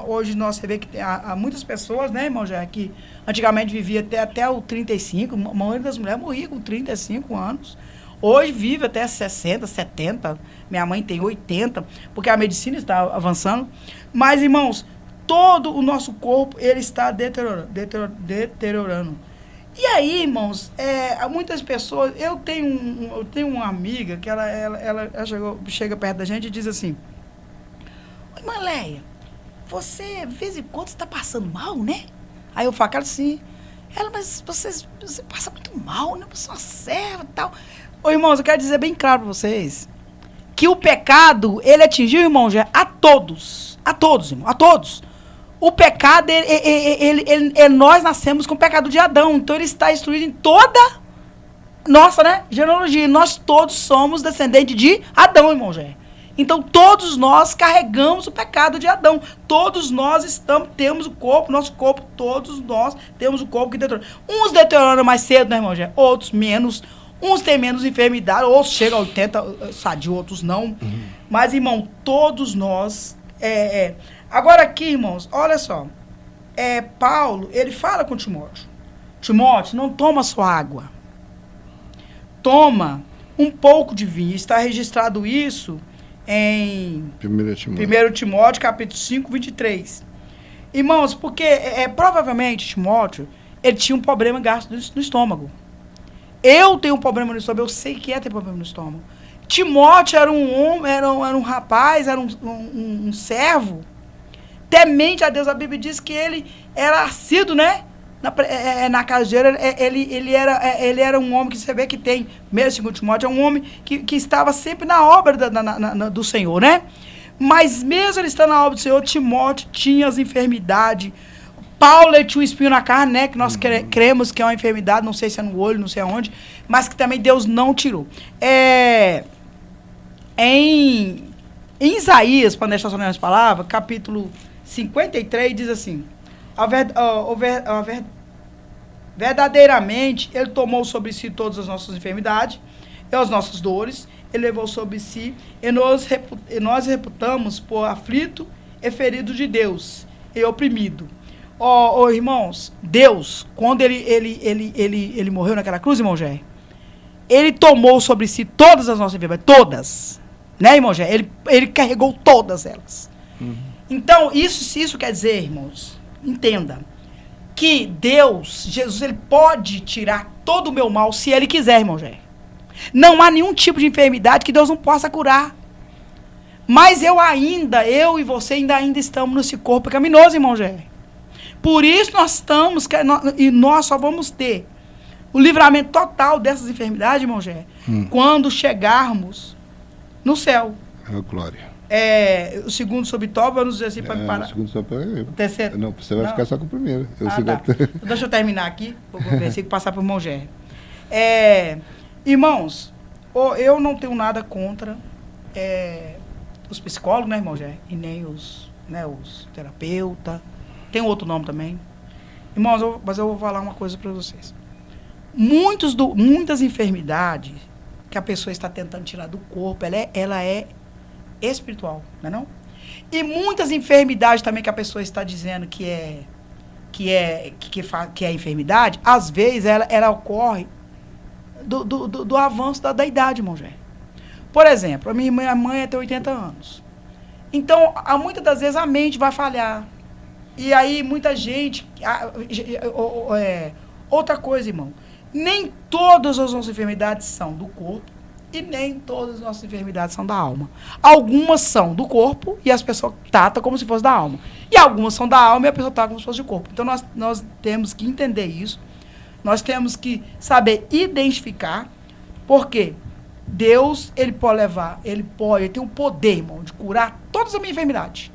hoje você vê que tem há muitas pessoas, né, irmão, já que antigamente vivia até o 35, a maioria das mulheres morria com 35 anos. Hoje vive até 60, 70, minha mãe tem 80, porque a medicina está avançando. Mas, irmãos, todo o nosso corpo, ele está deteriorando. E aí, irmãos, muitas pessoas... Eu tenho uma amiga que ela chega perto da gente e diz assim, oi, irmã Leia, você, de vez em quando, está passando mal, né? Aí eu falo, cara, sim. Ela, mas você passa muito mal, né? Você é uma serva e tal. Ô, irmãos, eu quero dizer bem claro para vocês que o pecado, ele atingiu, irmão, já a todos, irmão, a todos. O pecado, nós nascemos com o pecado de Adão. Então, ele está instruído em toda nossa, né, genealogia. Nós todos somos descendentes de Adão, irmão Gé. Então, todos nós carregamos o pecado de Adão. Todos nós temos o corpo, nosso corpo, todos nós temos o corpo que deteriora. Uns deterioram mais cedo, né, irmão Gé? Outros menos. Uns têm menos enfermidade, outros chegam a 80, sadio, outros não. Uhum. Mas, irmão, todos nós... Agora aqui, irmãos, olha só. Paulo, ele fala com Timóteo. Timóteo, não toma sua água. Toma um pouco de vinho. Está registrado isso em 1 Timóteo, capítulo 5, 23. Irmãos, porque provavelmente Timóteo, ele tinha um problema gástrico no estômago. Eu tenho um problema no estômago, eu sei que ter problema no estômago. Timóteo era um homem, era um rapaz, era um servo, temente a Deus. A Bíblia diz que ele era assíduo, né? Na casa dele, ele era um homem que você vê que tem, mesmo segundo Timóteo, é um homem que estava sempre na obra do Senhor, né? Mas mesmo ele estando na obra do Senhor, Timóteo tinha as enfermidades. Paulo tinha um espinho na carne, né? Que nós cremos que é uma enfermidade, não sei se é no olho, não sei aonde, mas que também Deus não tirou. Em Isaías, para deixar só nas palavras, capítulo 53, diz assim, verdadeiramente, ele tomou sobre si todas as nossas enfermidades e as nossas dores, ele levou sobre si, e nós reputamos por aflito e ferido de Deus, e oprimido. Irmãos, Deus, quando ele morreu naquela cruz, irmão Gé, ele tomou sobre si todas as nossas enfermidades, todas, né, irmão Gé? Ele carregou todas elas. Uhum. Então, isso quer dizer, irmãos, entenda, que Deus, Jesus, ele pode tirar todo o meu mal se ele quiser, irmão Gé. Não há nenhum tipo de enfermidade que Deus não possa curar. Mas eu e você ainda estamos nesse corpo pecaminoso, irmão Gé. Por isso nós só vamos ter o livramento total dessas enfermidades, irmão Gé, quando chegarmos no céu. Glória. O segundo sobre Tóbio, vamos dizer assim, para me parar. O segundo sobre Tóbio. O terceiro? Não, você vai ficar só com o primeiro. Tá. Deixa eu terminar aqui, vou versículo passar para o irmão Gé. Irmãos, eu não tenho nada contra os psicólogos, né, irmão Gé? E nem os terapeutas. Tem outro nome também. Irmãos, mas eu vou falar uma coisa para vocês. Muitas enfermidades que a pessoa está tentando tirar do corpo, ela é espiritual, não é não? E muitas enfermidades também que a pessoa está dizendo que é enfermidade, às vezes ela ocorre do avanço da idade, irmão Jé. Por exemplo, a minha mãe tem 80 anos. Então, muitas das vezes a mente vai falhar. E aí muita gente... outra coisa, irmão. Nem todas as nossas enfermidades são do corpo e nem todas as nossas enfermidades são da alma. Algumas são do corpo e as pessoas tratam como se fosse da alma. E algumas são da alma e a pessoa trata como se fosse do corpo. Então, nós temos que entender isso. Nós temos que saber identificar, porque Deus, ele tem o poder, irmão, de curar todas as minhas enfermidades.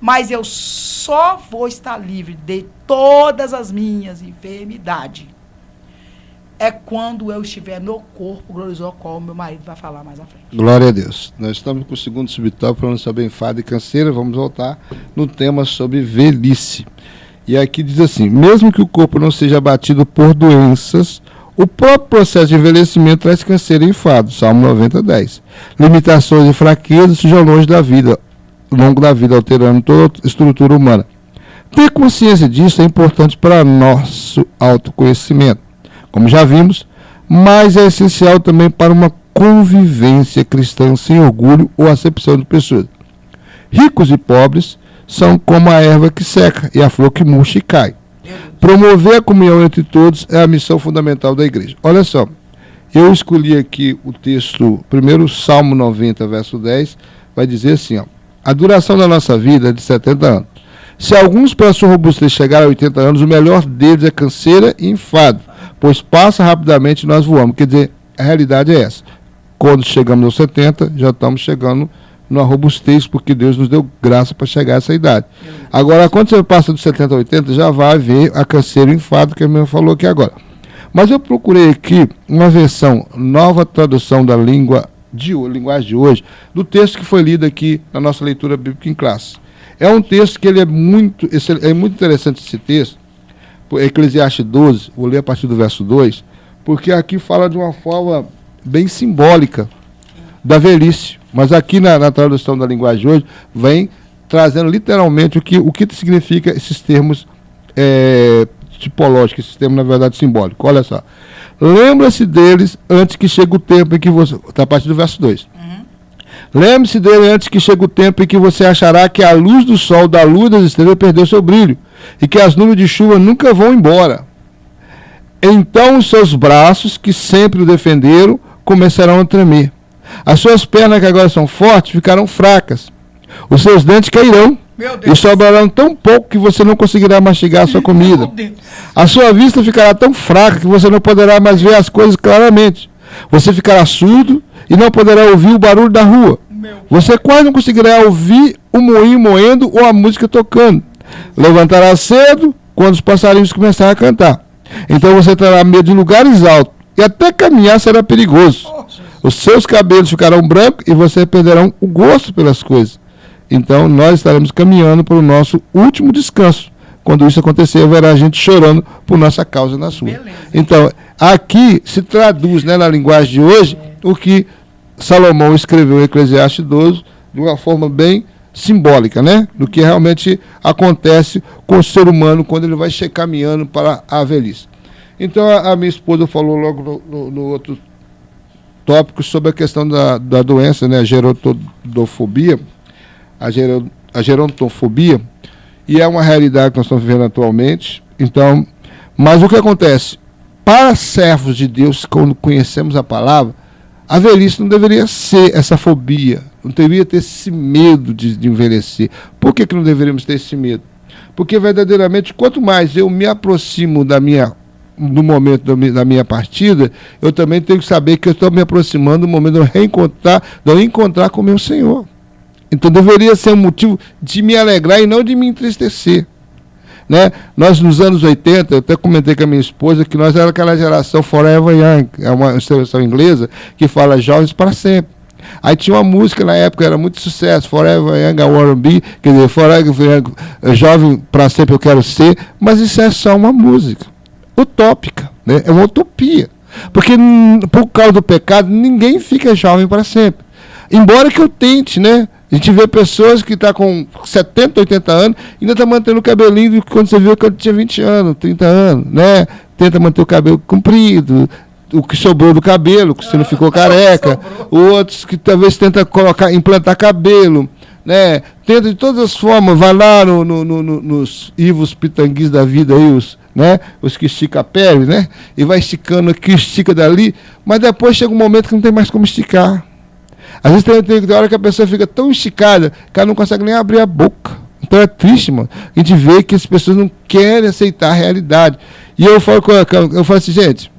Mas eu só vou estar livre de todas as minhas enfermidades quando eu estiver no corpo glorioso, qual o meu marido vai falar mais à frente. Glória a Deus. Nós estamos com o segundo subtópico falando sobre enfado e canseira. Vamos voltar no tema sobre velhice. E aqui diz assim: mesmo que o corpo não seja abatido por doenças, o próprio processo de envelhecimento traz canseira e enfado. Salmo 90:10. Limitações e fraquezas sejam longe da vida, ao longo da vida, alterando toda a estrutura humana. Ter consciência disso é importante para nosso autoconhecimento, como já vimos, mas é essencial também para uma convivência cristã sem orgulho ou acepção de pessoas. Ricos e pobres são como a erva que seca e a flor que murcha e cai. Promover a comunhão entre todos é a missão fundamental da igreja. Olha só, eu escolhi aqui o texto, primeiro Salmo 90, verso 10, vai dizer assim, ó: a duração da nossa vida é de 70 anos. Se alguns pela sua robustez chegarem a 80 anos, o melhor deles é canseira e enfado, pois passa rapidamente e nós voamos. Quer dizer, a realidade é essa. Quando chegamos aos 70, já estamos chegando numa robustez, porque Deus nos deu graça para chegar a essa idade. Agora, quando você passa dos 70 a 80, já vai ver a canseira e o enfado, que a minha falou aqui agora. Mas eu procurei aqui uma versão, nova tradução da linguagem de hoje, do texto que foi lido aqui na nossa leitura bíblica em classe. É um texto que ele é muito interessante, esse texto, Eclesiastes 12, vou ler a partir do verso 2, porque aqui fala de uma forma bem simbólica da velhice. Mas aqui na tradução da linguagem de hoje, vem trazendo literalmente o que significa esses termos tipológicos, esses termos, na verdade, simbólicos. Olha só. Lembra-se deles antes que chegue o tempo em que você... Está a partir do verso 2. Lembre-se dele antes que chegue o tempo em que você achará que a luz do sol, da lua e das estrelas perdeu seu brilho, e que as nuvens de chuva nunca vão embora. Então os seus braços, que sempre o defenderam, começarão a tremer. As suas pernas, que agora são fortes, ficarão fracas. Os seus dentes cairão e sobrarão tão pouco que você não conseguirá mastigar a sua comida. A sua vista ficará tão fraca que você não poderá mais ver as coisas claramente. Você ficará surdo e não poderá ouvir o barulho da rua. Você quase não conseguirá ouvir o moinho moendo ou a música tocando. Levantará cedo quando os passarinhos começarem a cantar. Então você terá medo de lugares altos e até caminhar será perigoso. Os seus cabelos ficarão brancos e você perderá o gosto pelas coisas. Então nós estaremos caminhando para o nosso último descanso. Quando isso acontecer, haverá gente chorando por nossa causa na sua. Beleza. Então, aqui se traduz, né, na linguagem de hoje, o que Salomão escreveu em Eclesiastes 12, de uma forma bem simbólica, né? Do que realmente acontece com o ser humano quando ele vai caminhando para a velhice. Então, a minha esposa falou logo no outro tópico sobre a questão da doença, né? A gerontofobia, a gerontofobia, e é uma realidade que nós estamos vivendo atualmente. Então, mas o que acontece? Para servos de Deus, quando conhecemos a palavra, a velhice não deveria ser essa fobia, não deveria ter esse medo de envelhecer. Por que não deveríamos ter esse medo? Porque verdadeiramente, quanto mais eu me aproximo da minha no momento da minha partida, eu também tenho que saber que eu estou me aproximando do momento de eu encontrar com o meu Senhor. Então deveria ser um motivo de me alegrar e não de me entristecer. Né? Nós, nos anos 80, eu até comentei com a minha esposa que nós era aquela geração Forever Young, é uma expressão inglesa que fala jovens para sempre. Aí tinha uma música na época, era muito sucesso, Forever Young, I Wanna Be, quer dizer, Forever Young, jovem para sempre eu quero ser, mas isso é só uma música utópica, né? É uma utopia. Porque por causa do pecado, ninguém fica jovem para sempre. Embora que eu tente, né? A gente vê pessoas que estão com 70, 80 anos e ainda está mantendo o cabelinho quando você viu que eu tinha 20 anos, 30 anos, né? Tenta manter o cabelo comprido, o que sobrou do cabelo, que você não ficou careca. Outros que talvez tenta implantar cabelo, né? Tenta de todas as formas, vai lá nos Ivos Pitanguis da vida aí, os que esticam a pele, né? E vai esticando aqui, estica dali, mas depois chega um momento que não tem mais como esticar. Às vezes tem hora que a pessoa fica tão esticada que ela não consegue nem abrir a boca. Então é triste, mano. A gente vê que as pessoas não querem aceitar a realidade. E eu falo assim, gente,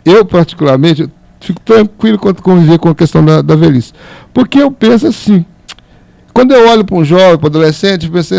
eu particularmente fico tranquilo quando conviver com a questão da velhice. Porque eu penso assim, quando eu olho para um jovem, para um adolescente, eu penso,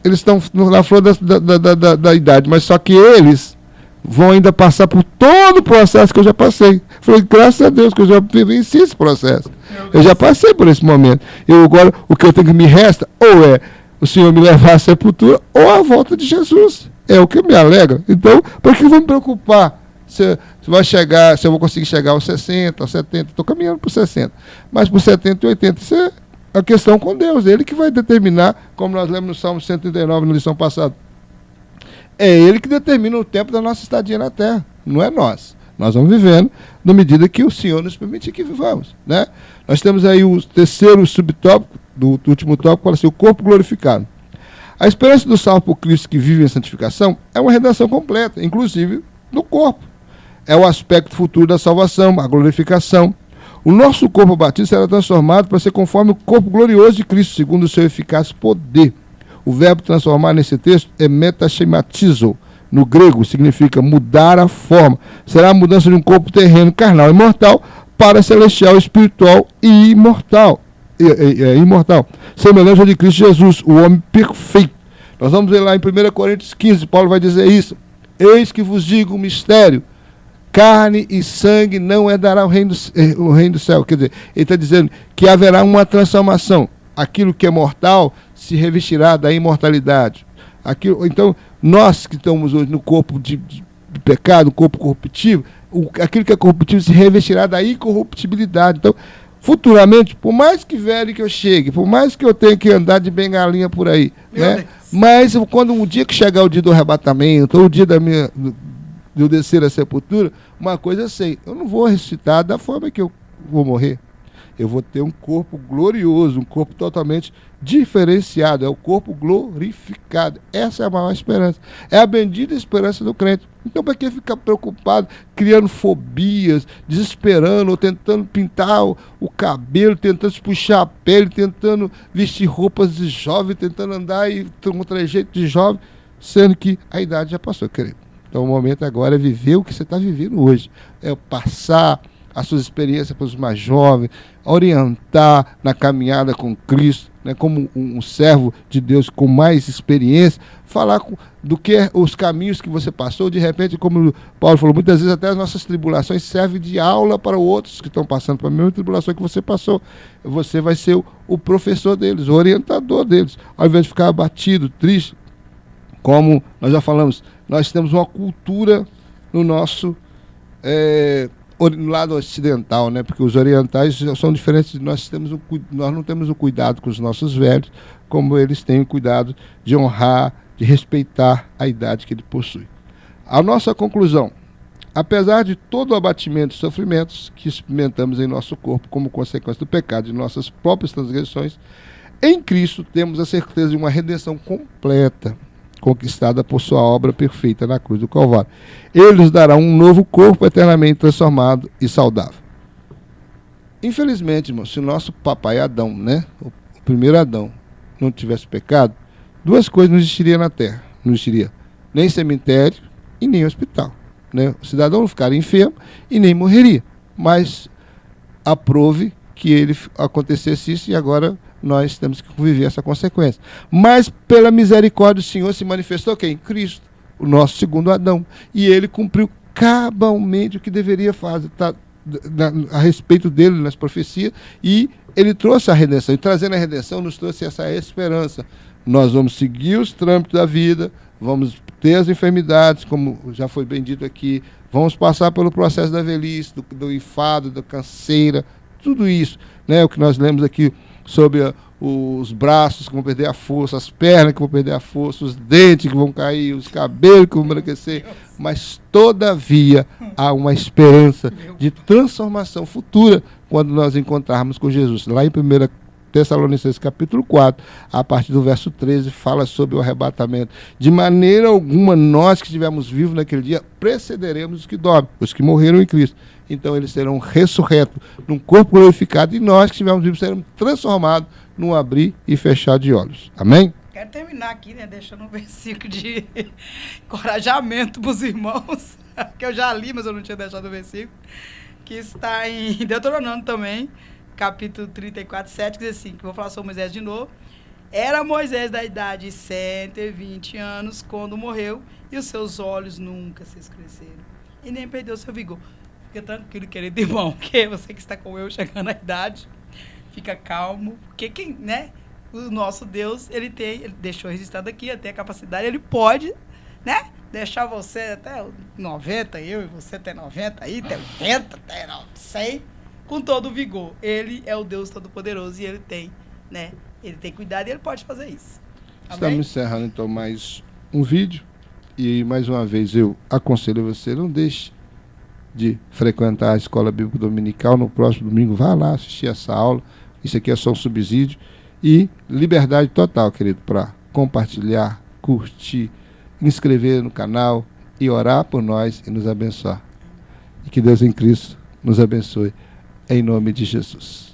eles estão na flor da idade, mas só que eles vão ainda passar por todo o processo que eu já passei. Falei, graças a Deus que eu já vivenci esse processo. Eu já passei por esse momento. Agora, o que eu tenho que me resta, ou é o Senhor me levar à sepultura, ou a volta de Jesus. É o que me alegra. Então, por que eu vou me preocupar se eu vou conseguir chegar aos 60, aos 70? Estou caminhando para os 60. Mas por 70 e 80, isso é a questão com Deus. Ele que vai determinar, como nós lemos no Salmo 139, na lição passada. É Ele que determina o tempo da nossa estadia na Terra, não é nós. Nós vamos vivendo na medida que o Senhor nos permite que vivamos, né? Nós temos aí o terceiro subtópico, do último tópico, fala assim, o corpo glorificado. A esperança do salvo por Cristo que vive em santificação é uma redenção completa, inclusive no corpo. É o aspecto futuro da salvação, a glorificação. O nosso corpo batido será transformado para ser conforme o corpo glorioso de Cristo, segundo o seu eficaz poder. O verbo transformar nesse texto é metashematizo. No grego significa mudar a forma. Será a mudança de um corpo terreno, carnal e mortal para celestial, espiritual e imortal. Imortal. Semelhante ao de Cristo Jesus, o homem perfeito. Nós vamos ver lá em 1 Coríntios 15, Paulo vai dizer isso. Eis que vos digo um mistério. Carne e sangue não herdará o reino do céu. Quer dizer, ele está dizendo que haverá uma transformação. Aquilo que é mortal se revestirá da imortalidade. Então, nós que estamos hoje no corpo de pecado, corpo corruptível, aquilo que é corruptível se revestirá da incorruptibilidade. Então, futuramente, por mais que velho que eu chegue, por mais que eu tenha que andar de bengalinha por aí, né? Mas quando um dia que chegar o dia do arrebatamento, ou o dia de eu descer a sepultura, uma coisa eu sei, eu não vou ressuscitar da forma que eu vou morrer. Eu vou ter um corpo glorioso, um corpo totalmente diferenciado, é o corpo glorificado. Essa é a maior esperança. É a bendita esperança do crente. Então, para que ficar preocupado, criando fobias, desesperando, ou tentando pintar o cabelo, tentando puxar a pele, tentando vestir roupas de jovem, tentando andar com um trejeito de jovem, sendo que a idade já passou, querido. Então, o momento agora é viver o que você está vivendo hoje. É passar as suas experiências para os mais jovens, orientar na caminhada com Cristo, né, como um servo de Deus com mais experiência, falar do que os caminhos que você passou, de repente, como o Paulo falou, muitas vezes até as nossas tribulações servem de aula para outros que estão passando pela mesma tribulação que você passou. Você vai ser o professor deles, o orientador deles, ao invés de ficar abatido, triste, como nós já falamos, nós temos uma cultura no nosso no lado ocidental, né? Porque os orientais são diferentes. Nós não temos o cuidado com os nossos velhos, como eles têm o cuidado de honrar, de respeitar a idade que ele possui. A nossa conclusão: apesar de todo o abatimento e sofrimentos que experimentamos em nosso corpo como consequência do pecado e de nossas próprias transgressões, em Cristo temos a certeza de uma redenção completa, conquistada por sua obra perfeita na cruz do Calvário. Ele nos dará um novo corpo eternamente transformado e saudável. Infelizmente, irmão, se o nosso papai Adão, né, o primeiro Adão, não tivesse pecado, duas coisas não existiriam na Terra. Não existiria nem cemitério e nem hospital. né? O cidadão não ficaria enfermo e nem morreria. Mas aprove que ele acontecesse isso e agora nós temos que conviver essa consequência. Mas pela misericórdia do Senhor se manifestou quem? Cristo, o nosso segundo Adão. E ele cumpriu cabalmente o que deveria fazer, a respeito dele nas profecias, e ele trouxe a redenção. E trazendo a redenção nos trouxe essa esperança. Nós vamos seguir os trâmites da vida, vamos ter as enfermidades, como já foi bem dito aqui, vamos passar pelo processo da velhice, do enfado, da canseira, tudo isso, né? O que nós lemos aqui sobre os braços que vão perder a força, as pernas que vão perder a força, os dentes que vão cair, os cabelos que vão embranquecer, mas todavia há uma esperança de transformação futura quando nós encontrarmos com Jesus. Lá em 1 Tessalonicenses capítulo 4, a partir do verso 13, fala sobre o arrebatamento. De maneira alguma, nós que estivermos vivos naquele dia, precederemos os que dormem, os que morreram em Cristo. Então eles serão ressurretos num corpo glorificado, e nós que estivermos vivos seremos transformados num abrir e fechar de olhos. Amém? Quero terminar aqui, né, deixando um versículo de encorajamento para os irmãos, que eu já li, mas eu não tinha deixado o versículo, que está em Deuteronômio também, capítulo 34, 7, que diz assim, que vou falar sobre Moisés de novo. Era Moisés da idade de 120 anos quando morreu, e os seus olhos nunca se escureceram, e nem perdeu seu vigor. Fica tranquilo, querido irmão, que você que está com eu chegando à idade, fica calmo, porque quem, né, o nosso Deus, ele deixou registrado aqui, ele tem a capacidade, ele pode, né, deixar você até 90, eu e você até 90, aí, até 80, até 100, com todo o vigor. Ele é o Deus Todo-Poderoso e ele tem, né, ele tem cuidado e ele pode fazer isso. Amém? Estamos encerrando então mais um vídeo, e mais uma vez eu aconselho você, não deixe de frequentar a Escola Bíblica Dominical. No próximo domingo, vá lá assistir essa aula. Isso aqui é só um subsídio. E liberdade total, querido, para compartilhar, curtir, inscrever no canal e orar por nós e nos abençoar. E que Deus em Cristo nos abençoe, em nome de Jesus.